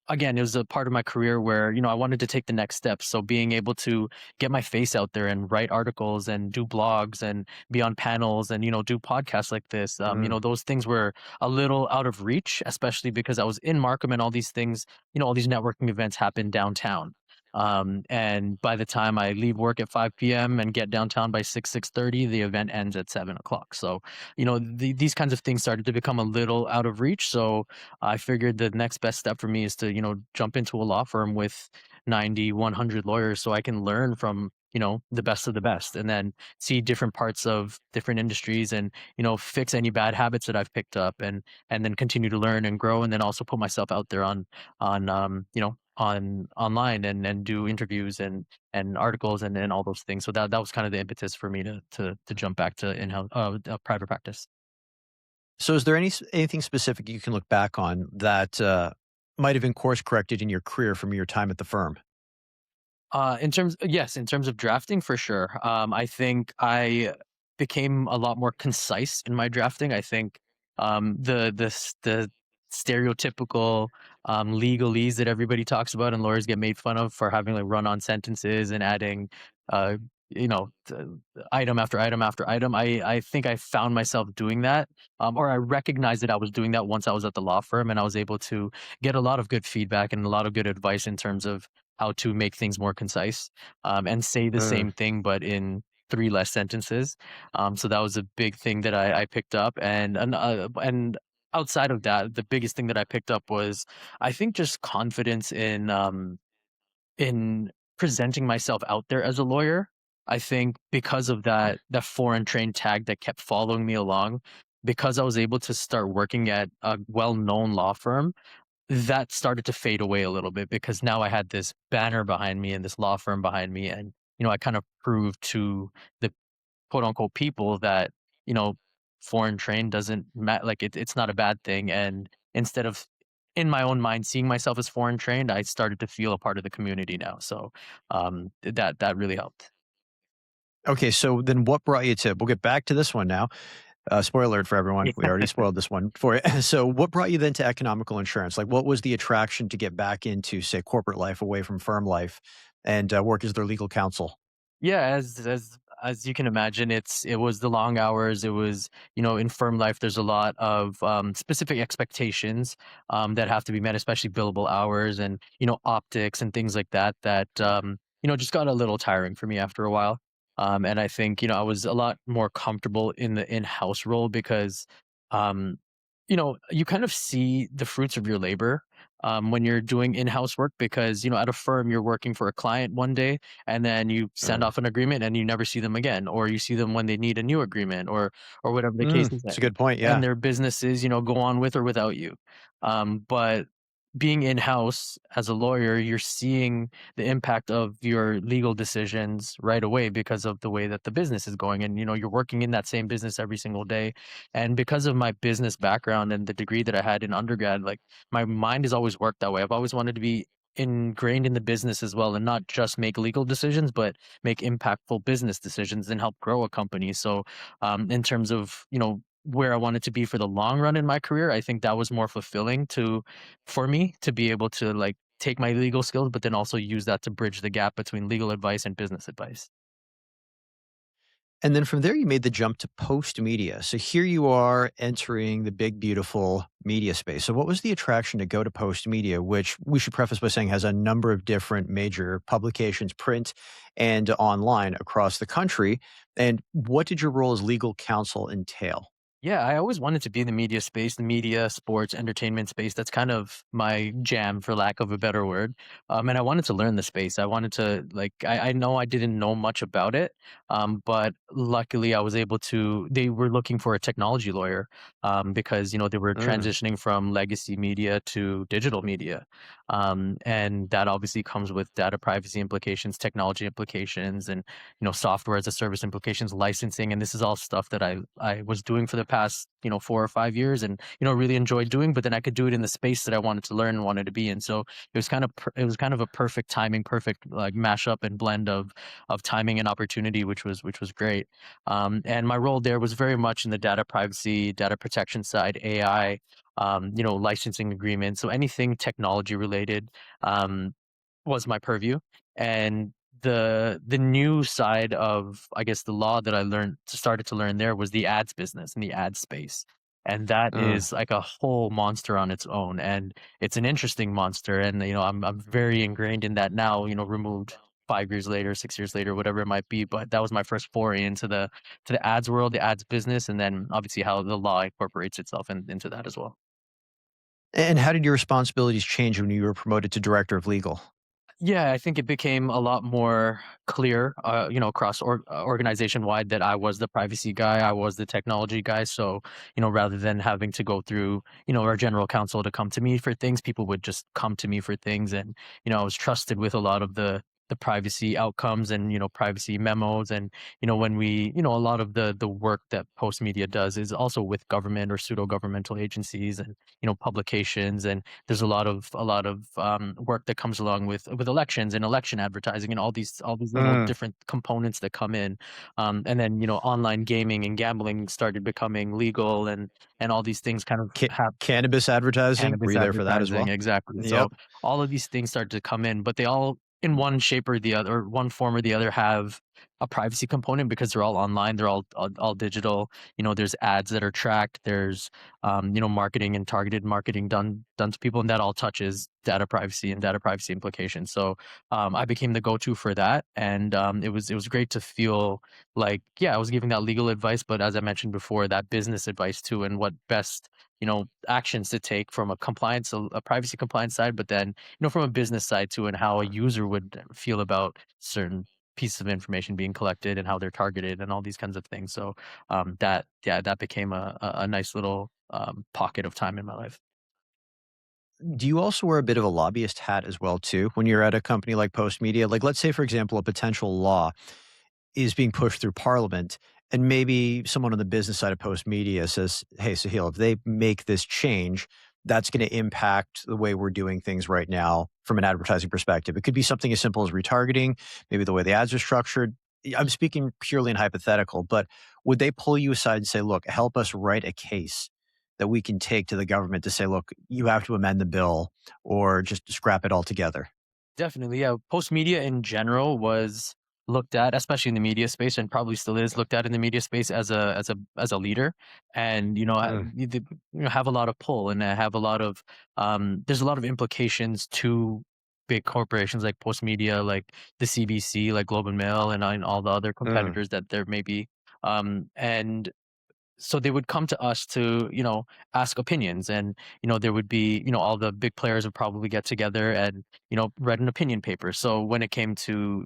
again, it was a part of my career where I wanted to take the next step. So being able to get my face out there and write articles and do blogs and be on panels and do podcasts like this, Mm, those things were a little out of reach, especially because I was in Markham and all these things, all these networking events happen downtown. And by the time I leave work at 5 p.m. and get downtown by 6:30, the event ends at 7 o'clock. So, these kinds of things started to become a little out of reach. So I figured the next best step for me is to, jump into a law firm with 90, 100 lawyers so I can learn from, the best of the best, and then see different parts of different industries and, fix any bad habits that I've picked up, and then continue to learn and grow, and then also put myself out there on online, and do interviews and articles and all those things. So that was kind of the impetus for me to jump back to in-house private practice. so is there anything specific you can look back on that, might have been course corrected in your career from your time at the firm? In terms of drafting, for sure. I think I became a lot more concise in my drafting. I think the stereotypical legalese that everybody talks about and lawyers get made fun of for having like run-on sentences and adding, uh, item after item after item. I think I found myself doing that, or I recognized that I was doing that once I was at the law firm, and I was able to get a lot of good feedback and a lot of good advice in terms of how to make things more concise, and say the Mm. same thing but in three less sentences. So that was a big thing that I picked up, and outside of that, the biggest thing that I picked up was, I think, just confidence in presenting myself out there as a lawyer. I think because of that foreign trained tag that kept following me along, because I was able to start working at a well-known law firm, that started to fade away a little bit because now I had this banner behind me and this law firm behind me, and I kind of proved to the quote unquote people that, you know, foreign train doesn't like it's not a bad thing. And instead of in my own mind seeing myself as foreign trained, I started to feel a part of the community now. So that really helped. Okay, so then what brought you to we'll get back to this one now. Spoiler alert for everyone. We already spoiled this one for you. So what brought you then to economical insurance? Like, what was the attraction to get back into, say, corporate life away from firm life and, work as their legal counsel? Yeah, as you can imagine, it was the long hours. It was, in firm life, there's a lot of specific expectations that have to be met, especially billable hours and optics and things like that. That just got a little tiring for me after a while. And I think I was a lot more comfortable in the in-house role because um, you kind of see the fruits of your labor when you're doing in-house work, because at a firm you're working for a client one day, and then you send Uh, off an agreement and you never see them again, or you see them when they need a new agreement, or whatever the case is, it's a good point. and Yeah. their businesses go on with or without you. But being in-house as a lawyer, you're seeing the impact of your legal decisions right away because of the way that the business is going, and you're working in that same business every single day. And because of my business background and the degree that I had in undergrad, like, my mind has always worked that way. I've always wanted to be ingrained in the business as well, and not just make legal decisions, but make impactful business decisions and help grow a company. So, in terms of where I wanted to be for the long run in my career, I think that was more fulfilling for me to be able to like take my legal skills, but then also use that to bridge the gap between legal advice and business advice. And then from there, you made the jump to post media. So here you are entering the big, beautiful media space. So, what was the attraction to go to post media, which we should preface by saying has a number of different major publications, print and online across the country? And what did your role as legal counsel entail? Yeah, I always wanted to be in the media space, the media, sports, entertainment space. That's kind of my jam, for lack of a better word. And I wanted to learn the space. I wanted to, like, I know I didn't know much about it, but luckily I was able to. They were looking for a technology lawyer because they were Mm, transitioning from legacy media to digital media, and that obviously comes with data privacy implications, technology implications, and software as a service implications, licensing, and this is all stuff that I was doing for the past 4 or 5 years, and really enjoyed doing. But then I could do it in the space that I wanted to learn and wanted to be in. So it was kind of a perfect timing, perfect like mashup and blend of timing and opportunity, which was great. And my role there was very much in the data privacy, data protection side, AI. Licensing agreements, so anything technology related. Um, was my purview, and the new side of, I guess, the law that I started to learn there was the ads business and the ad space, and that mm. is like a whole monster on its own, and it's an interesting monster, and, I'm very ingrained in that now, removed 5 years later, 6 years later, whatever it might be, but that was my first foray into the ads world, the ads business, and then obviously how the law incorporates itself into that as well. And how did your responsibilities change when you were promoted to director of legal? Yeah, I think it became a lot more clear, across organization wide that I was the privacy guy, I was the technology guy. So, rather than having to go through, our general counsel to come to me for things, people would just come to me for things, and I was trusted with a lot of the privacy outcomes and privacy memos, and when we a lot of the work that post media does is also with government or pseudo governmental agencies and publications, and there's a lot of work that comes along with elections and election advertising and all these little Mm. different components that come in, and then online gaming and gambling started becoming legal, and all these things kind of Ca have Cannabis advertising, were cannabis you there for that as advertising, well? exactly. So Yep. all of these things start to come in, but they all, in one shape or the other, or one form or the other, have a privacy component because they're all online, they're all digital. There's ads that are tracked, there's marketing and targeted marketing done to people, and that all touches data privacy and data privacy implications. So I became the go-to for that, and it was great to feel like, yeah, I was giving that legal advice, but as I mentioned before, that business advice too, and what best actions to take from a privacy compliance side, but then from a business side too, and how a user would feel about certain pieces of information being collected and how they're targeted and all these kinds of things. So that became a nice little pocket of time in my life. Do you also wear a bit of a lobbyist hat as well too when you're at a company like Post Media? Like, let's say, for example, a potential law is being pushed through parliament, and maybe someone on the business side of Post Media says, "Hey, Sahil, if they make this change, that's gonna impact the way we're doing things right now from an advertising perspective." It could be something as simple as retargeting, maybe the way the ads are structured. I'm speaking purely in hypothetical, but would they pull you aside and say, "Look, help us write a case that we can take to the government to say, 'Look, you have to amend the bill or just scrap it altogether'?" Definitely, yeah. Post media in general was looked at, especially in the media space, and probably still is looked at in the media space as a leader, and Mm, have a lot of pull, and have a lot of there's a lot of implications to big corporations like Post Media, like the CBC, like Globe and Mail, and all the other mm. competitors that there may be, and so they would come to us to ask opinions, and there would be all the big players would probably get together and read an opinion paper. So when it came to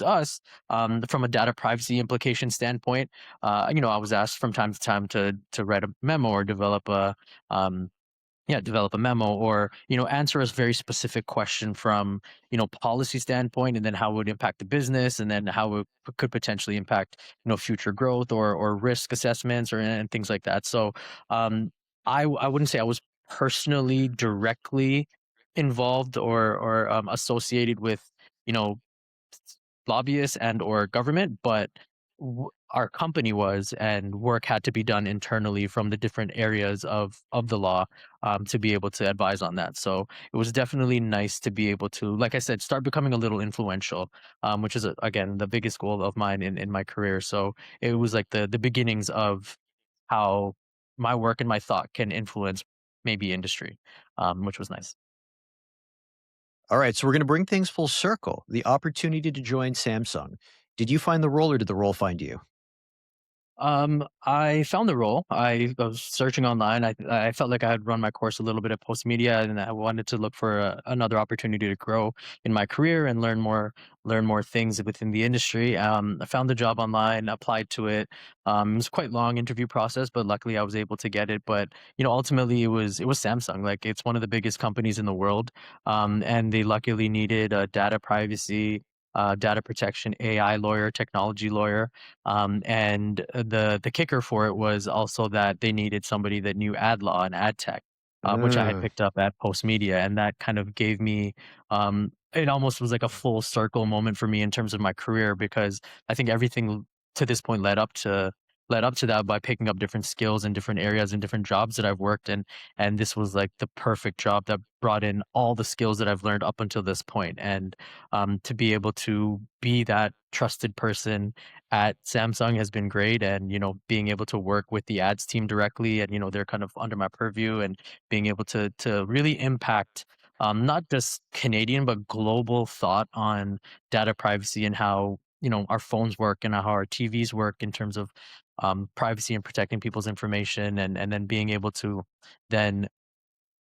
us, from a data privacy implication standpoint, I was asked from time to time to write a memo or um, develop a memo, or answer a very specific question from policy standpoint, and then how it would impact the business, and then how it could potentially impact future growth, or risk assessments, or and things like that. So um I wouldn't say I was personally directly involved, or associated with you know lobbyists and or government, but our company was, and work had to be done internally from the different areas of the law, to be able to advise on that. So it was definitely nice to be able to, like I said, start becoming a little influential, which is, again, the biggest goal of mine in my career. So it was like the beginnings of how my work and my thought can influence maybe industry, which was nice. All right, so we're going to bring things full circle. The opportunity to join Samsung. Did you find the role or did the role find you? I found the role. I was searching online. I felt like I had run my course a little bit at post media, and I wanted to look for another opportunity to grow in my career and learn more things within the industry. I found the job online, applied to it. It was quite long interview process, but luckily I was able to get it. But ultimately it was Samsung. Like it's one of the biggest companies in the world, and they luckily needed a data privacy, data protection, AI lawyer, technology lawyer, and the kicker for it was also that they needed somebody that knew ad law and ad tech, which I had Mm. picked up at Post Media, and that kind of gave me. It almost was like a full circle moment for me in terms of my career because I think everything to this point led up to that by picking up different skills in different areas and different jobs that I've worked in, and this was like the perfect job that brought in all the skills that I've learned up until this point, and to be able to be that trusted person at Samsung has been great. And, being able to work with the ads team directly and, they're kind of under my purview and being able to really impact not just Canadian but global thought on data privacy and how, our phones work and how our TVs work in terms of privacy and protecting people's information, and then being able to then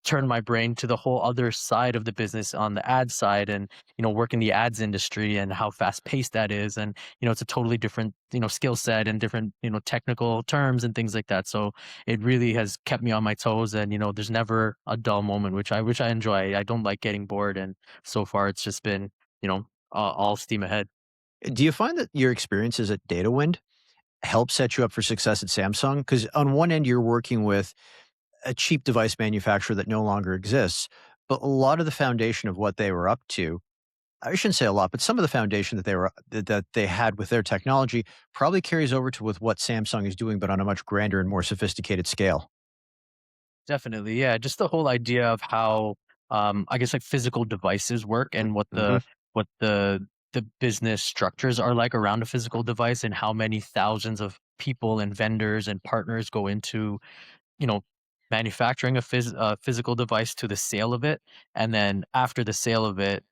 turn my brain to the whole other side of the business on the ad side and work in the ads industry and how fast paced that is. And it's a totally different skill set and different technical terms and things like that, so it really has kept me on my toes. And there's never a dull moment, which I enjoy. I don't like getting bored, and so far it's just been all steam ahead. Do you find that your experiences at DataWind help set you up for success at Samsung? Because on one end, you're working with a cheap device manufacturer that no longer exists, but a lot of the foundation of what they were up to, I shouldn't say a lot, but some of the foundation that they had with their technology probably carries over to with what Samsung is doing, but on a much grander and more sophisticated scale. Definitely, yeah. Just the whole idea of how, I guess, like physical devices work and what Mhm. the business structures are like around a physical device, and how many thousands of people and vendors and partners go into, you know, manufacturing a physical device to the sale of it, and then after the sale of it,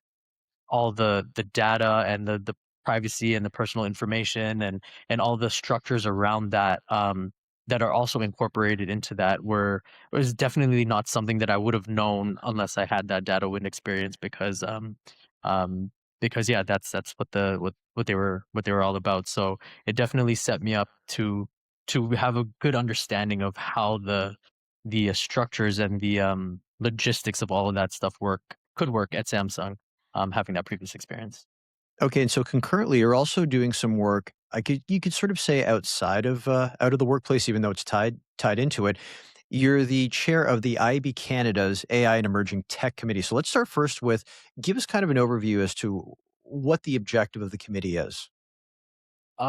all the data and the privacy and the personal information and all the structures around that, that are also incorporated into that were was definitely not something that I would have known unless I had that data wind experience, um because yeah, that's what they were all about. So it definitely set me up to have a good understanding of how the structures and the logistics of all of that stuff could work at Samsung, having that previous experience. Okay, and so concurrently, you're also doing some work. You could sort of say out of the workplace, even though it's tied into it. You're the chair of the IB Canada's AI and Emerging Tech Committee. So let's start first with give us kind of an overview as to what the objective of the committee is.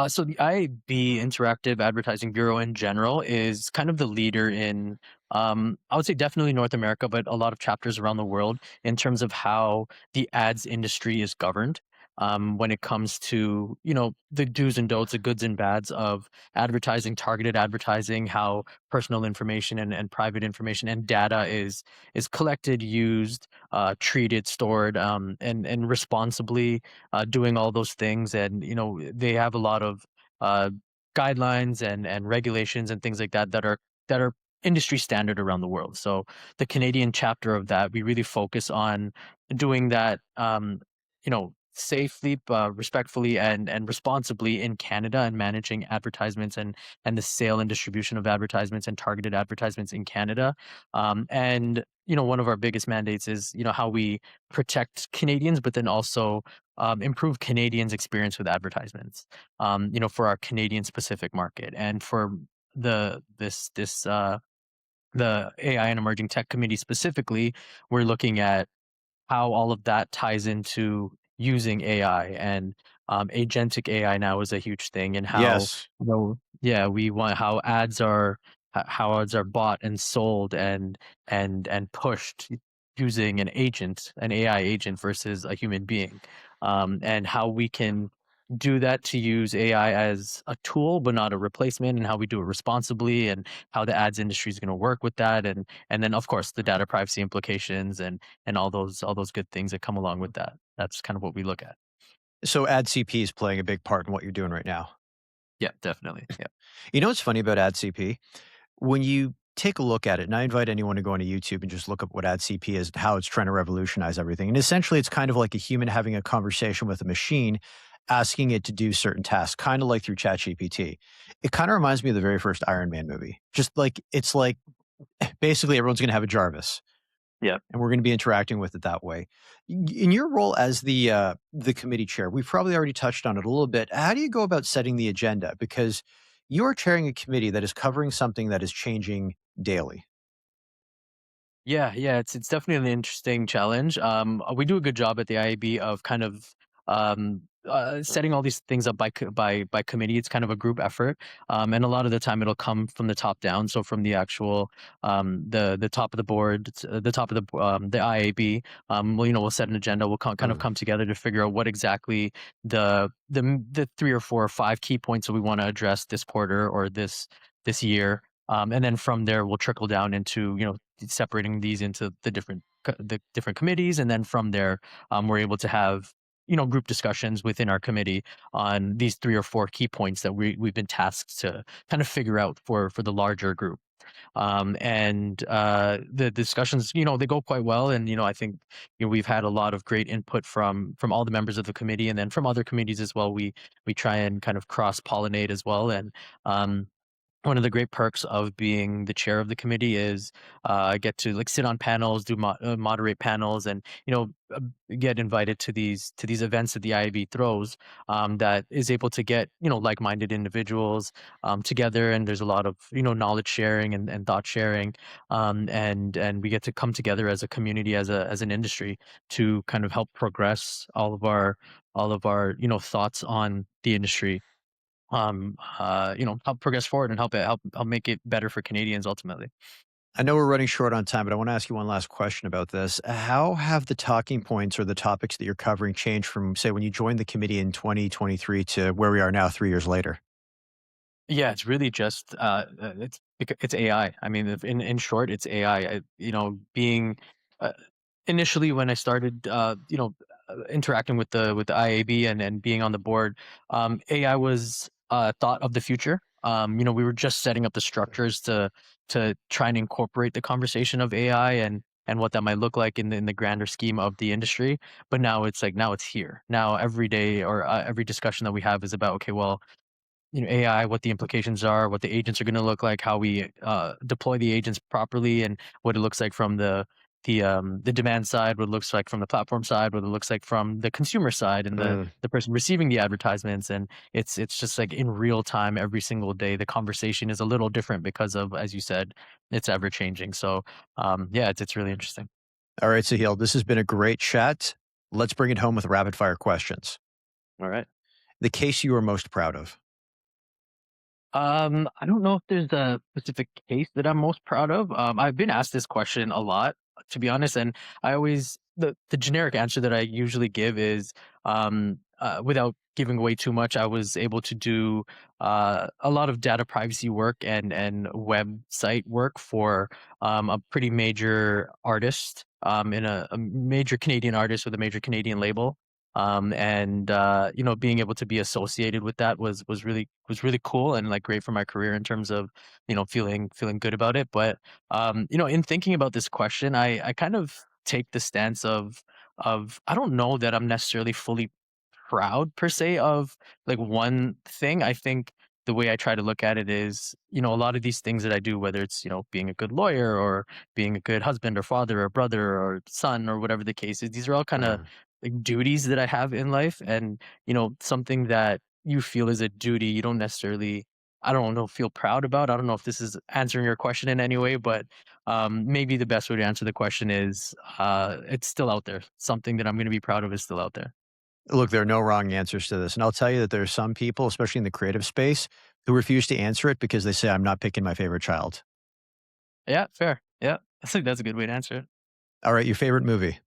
So the IAB Interactive Advertising Bureau in general is kind of the leader in, I would say definitely North America, but a lot of chapters around the world in terms of how the ads industry is governed. When it comes to the do's and don'ts, the goods and bads of advertising, targeted advertising, how personal information and private information and data is collected, used, treated, stored, and responsibly doing all those things. And they have a lot of uh, guidelines and regulations and things like that are industry standard around the world. So the Canadian chapter of that, we really focus on doing that, safely, respectfully, and responsibly in Canada, and managing advertisements and the sale and distribution of advertisements and targeted advertisements in Canada. And one of our biggest mandates is how we protect Canadians, but then also improve Canadians' experience with advertisements, for our Canadian specific market. And for the AI and Emerging Tech Committee specifically, we're looking at how all of that ties into using AI. And agentic AI now is a huge thing, and how Yes. yeah, we want how ads are bought and sold and pushed using an AI agent versus a human being, and how we can do that to use AI as a tool but not a replacement, and how we do it responsibly, and how the ads industry is going to work with that, and then of course the data privacy implications and all those good things that come along with that. That's kind of what we look at. So AdCP is playing a big part in what you're doing right now. Yeah, definitely. Yeah. You know what's funny about AdCP? When you take a look at it, and I invite anyone to go onto YouTube and just look up what AdCP is, how it's trying to revolutionize everything. And essentially, it's kind of like a human having a conversation with a machine, asking it to do certain tasks, kind of like through ChatGPT. It kind of reminds me of the very first Iron Man movie. Just like it's like basically everyone's going to have a Jarvis, Yeah. and we're going to be interacting with it that way. In your role as the committee chair, we've probably already touched on it a little bit. How do you go about setting the agenda? Because you are chairing a committee that is covering something that is changing daily. Yeah, yeah, it's definitely an interesting challenge. We do a good job at the IAB of kind of setting all these things up by committee. It's kind of a group effort, and a lot of the time it'll come from the top down. So from the actual the top of the board, the top of the IAB. We'll set an agenda. We'll kind of Mm. come together to figure out what exactly the 3 or 4 or 5 key points that we want to address this quarter or this year. And then from there, we'll trickle down into separating these into the different committees, and then from there, we're able to have group discussions within our committee on these 3 or 4 key points that we've been tasked to kind of figure out for the larger group. And the discussions, they go quite well, and I think we've had a lot of great input from all the members of the committee, and then from other committees as well. We try and kind of cross pollinate as well, and um, one of the great perks of being the chair of the committee is I get to like sit on panels, moderate panels, and get invited to these events that the IAB throws. That is able to get like-minded individuals together, and there's a lot of knowledge sharing and thought sharing, and we get to come together as a community, as an industry, to kind of help progress all of our thoughts on the industry, help progress forward and help make it better for Canadians ultimately. I know we're running short on time, but I want to ask you one last question about this. How have the talking points or the topics that you're covering changed from, say, when you joined the committee in 2023 to where we are now 3 years later? Yeah, it's really just it's AI. I mean, in short, it's AI. Being uh, initially when I started, interacting with the IAB and being on the board, AI was thought of the future. We were just setting up the structures to try and incorporate the conversation of AI and what that might look like in the grander scheme of the industry. But now it's here. Now every day or every discussion that we have is about, okay, well, AI, what the implications are, what the agents are going to look like, how we deploy the agents properly, and what it looks like from the demand side, what it looks like from the platform side, what it looks like from the consumer side, and the Mm. the person receiving the advertisements. And it's just like in real time every single day. The conversation is a little different because of, as you said, it's ever changing. So yeah, it's really interesting. All right, Sahil, this has been a great chat. Let's bring it home with rapid fire questions. All right. The case you are most proud of. I don't know if there's a specific case that I'm most proud of. I've been asked this question a lot, to be honest, and I always the generic answer that I usually give is, without giving away too much. I was able to do a lot of data privacy work and website work for a pretty major artist, in a major Canadian artist with a major Canadian label. And being able to be associated with that was really cool and like great for my career in terms of feeling good about it. But in thinking about this question, I kind of take the stance of I don't know that I'm necessarily fully proud per se of like one thing. I think the way I try to look at it is, a lot of these things that I do, whether it's, being a good lawyer or being a good husband or father or brother or son or whatever the case is, these are all kind of Mm. like duties that I have in life. And, something that you feel is a duty, you don't necessarily, I don't know, feel proud about. I don't know if this is answering your question in any way, but maybe the best way to answer the question is it's still out there. Something that I'm going to be proud of is still out there. Look, there are no wrong answers to this. And I'll tell you that there are some people, especially in the creative space, who refuse to answer it because they say, I'm not picking my favorite child. Yeah, fair. Yeah, I think that's a good way to answer it. All right, your favorite movie.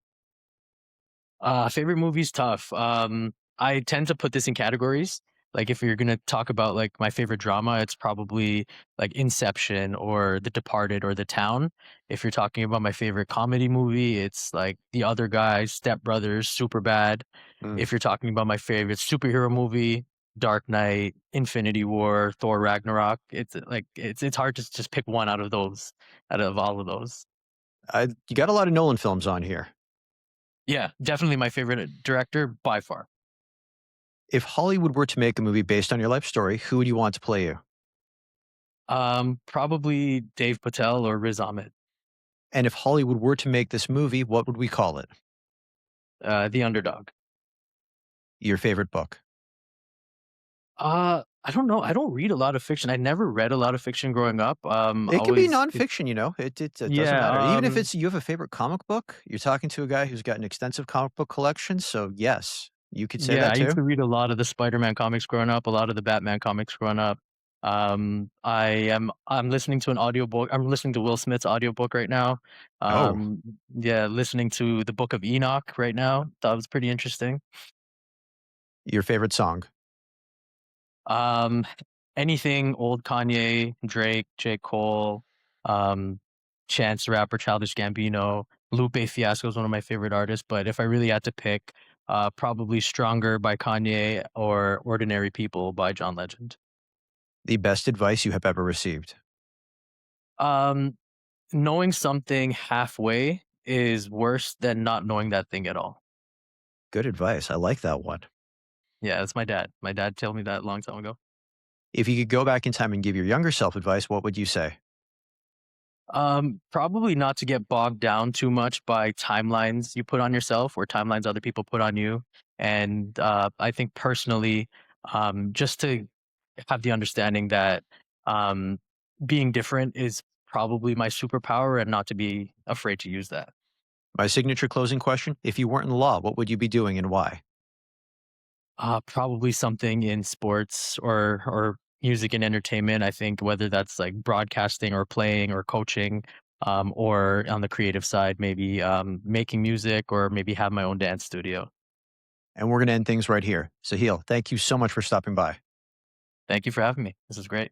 Favorite movie's tough. I tend to put this in categories. Like if you're gonna talk about like my favorite drama, it's probably like Inception or The Departed or The Town. If you're talking about my favorite comedy movie, it's like The Other Guys, Step Brothers, Super Bad. Mm. If you're talking about my favorite superhero movie, Dark Knight, Infinity War, Thor Ragnarok. It's hard to just pick one out of those, out of all of those. You got a lot of Nolan films on here. Yeah, definitely my favorite director by far. If Hollywood were to make a movie based on your life story, who would you want to play you? Probably Dave Patel or Riz Ahmed. And if Hollywood were to make this movie, what would we call it? The Underdog. Your favorite book? I don't know. I don't read a lot of fiction. I never read a lot of fiction growing up. It can be nonfiction, you know. It doesn't Yeah. matter. Even if it's you have a favorite comic book, you're talking to a guy who's got an extensive comic book collection. So yes, you could say Yeah, that I used too. to read a lot of the Spider-Man comics growing up, a lot of the Batman comics growing up. I'm listening to an audiobook. I'm listening to Will Smith's audiobook right now. Oh, Um, yeah, listening to the Book of Enoch right now. That was pretty interesting. your favorite song? Um, anything old Kanye, Drake, J. Cole, um, Chance the Rapper, Childish Gambino, Lupe Fiasco is one of my favorite artists. But if I really had to pick, probably Stronger by Kanye or Ordinary People by John Legend. The best advice you have ever received? Um, knowing something halfway is worse than not knowing that thing at all. Good advice. I like that one. Yeah, that's my dad. My dad told me that a long time ago. If you could go back in time and give your younger self advice, what would you say? Probably not to get bogged down too much by timelines you put on yourself or timelines other people put on you. And I think personally, just to have the understanding that um, being different is probably my superpower and not to be afraid to use that. My signature closing question: if you weren't in law, what would you be doing and why? Probably something in sports or music and entertainment. I think whether that's like broadcasting or playing or coaching, or on the creative side, maybe making music or maybe have my own dance studio. And we're going to end things right here. Sahil, thank you so much for stopping by. Thank you for having me. This is great.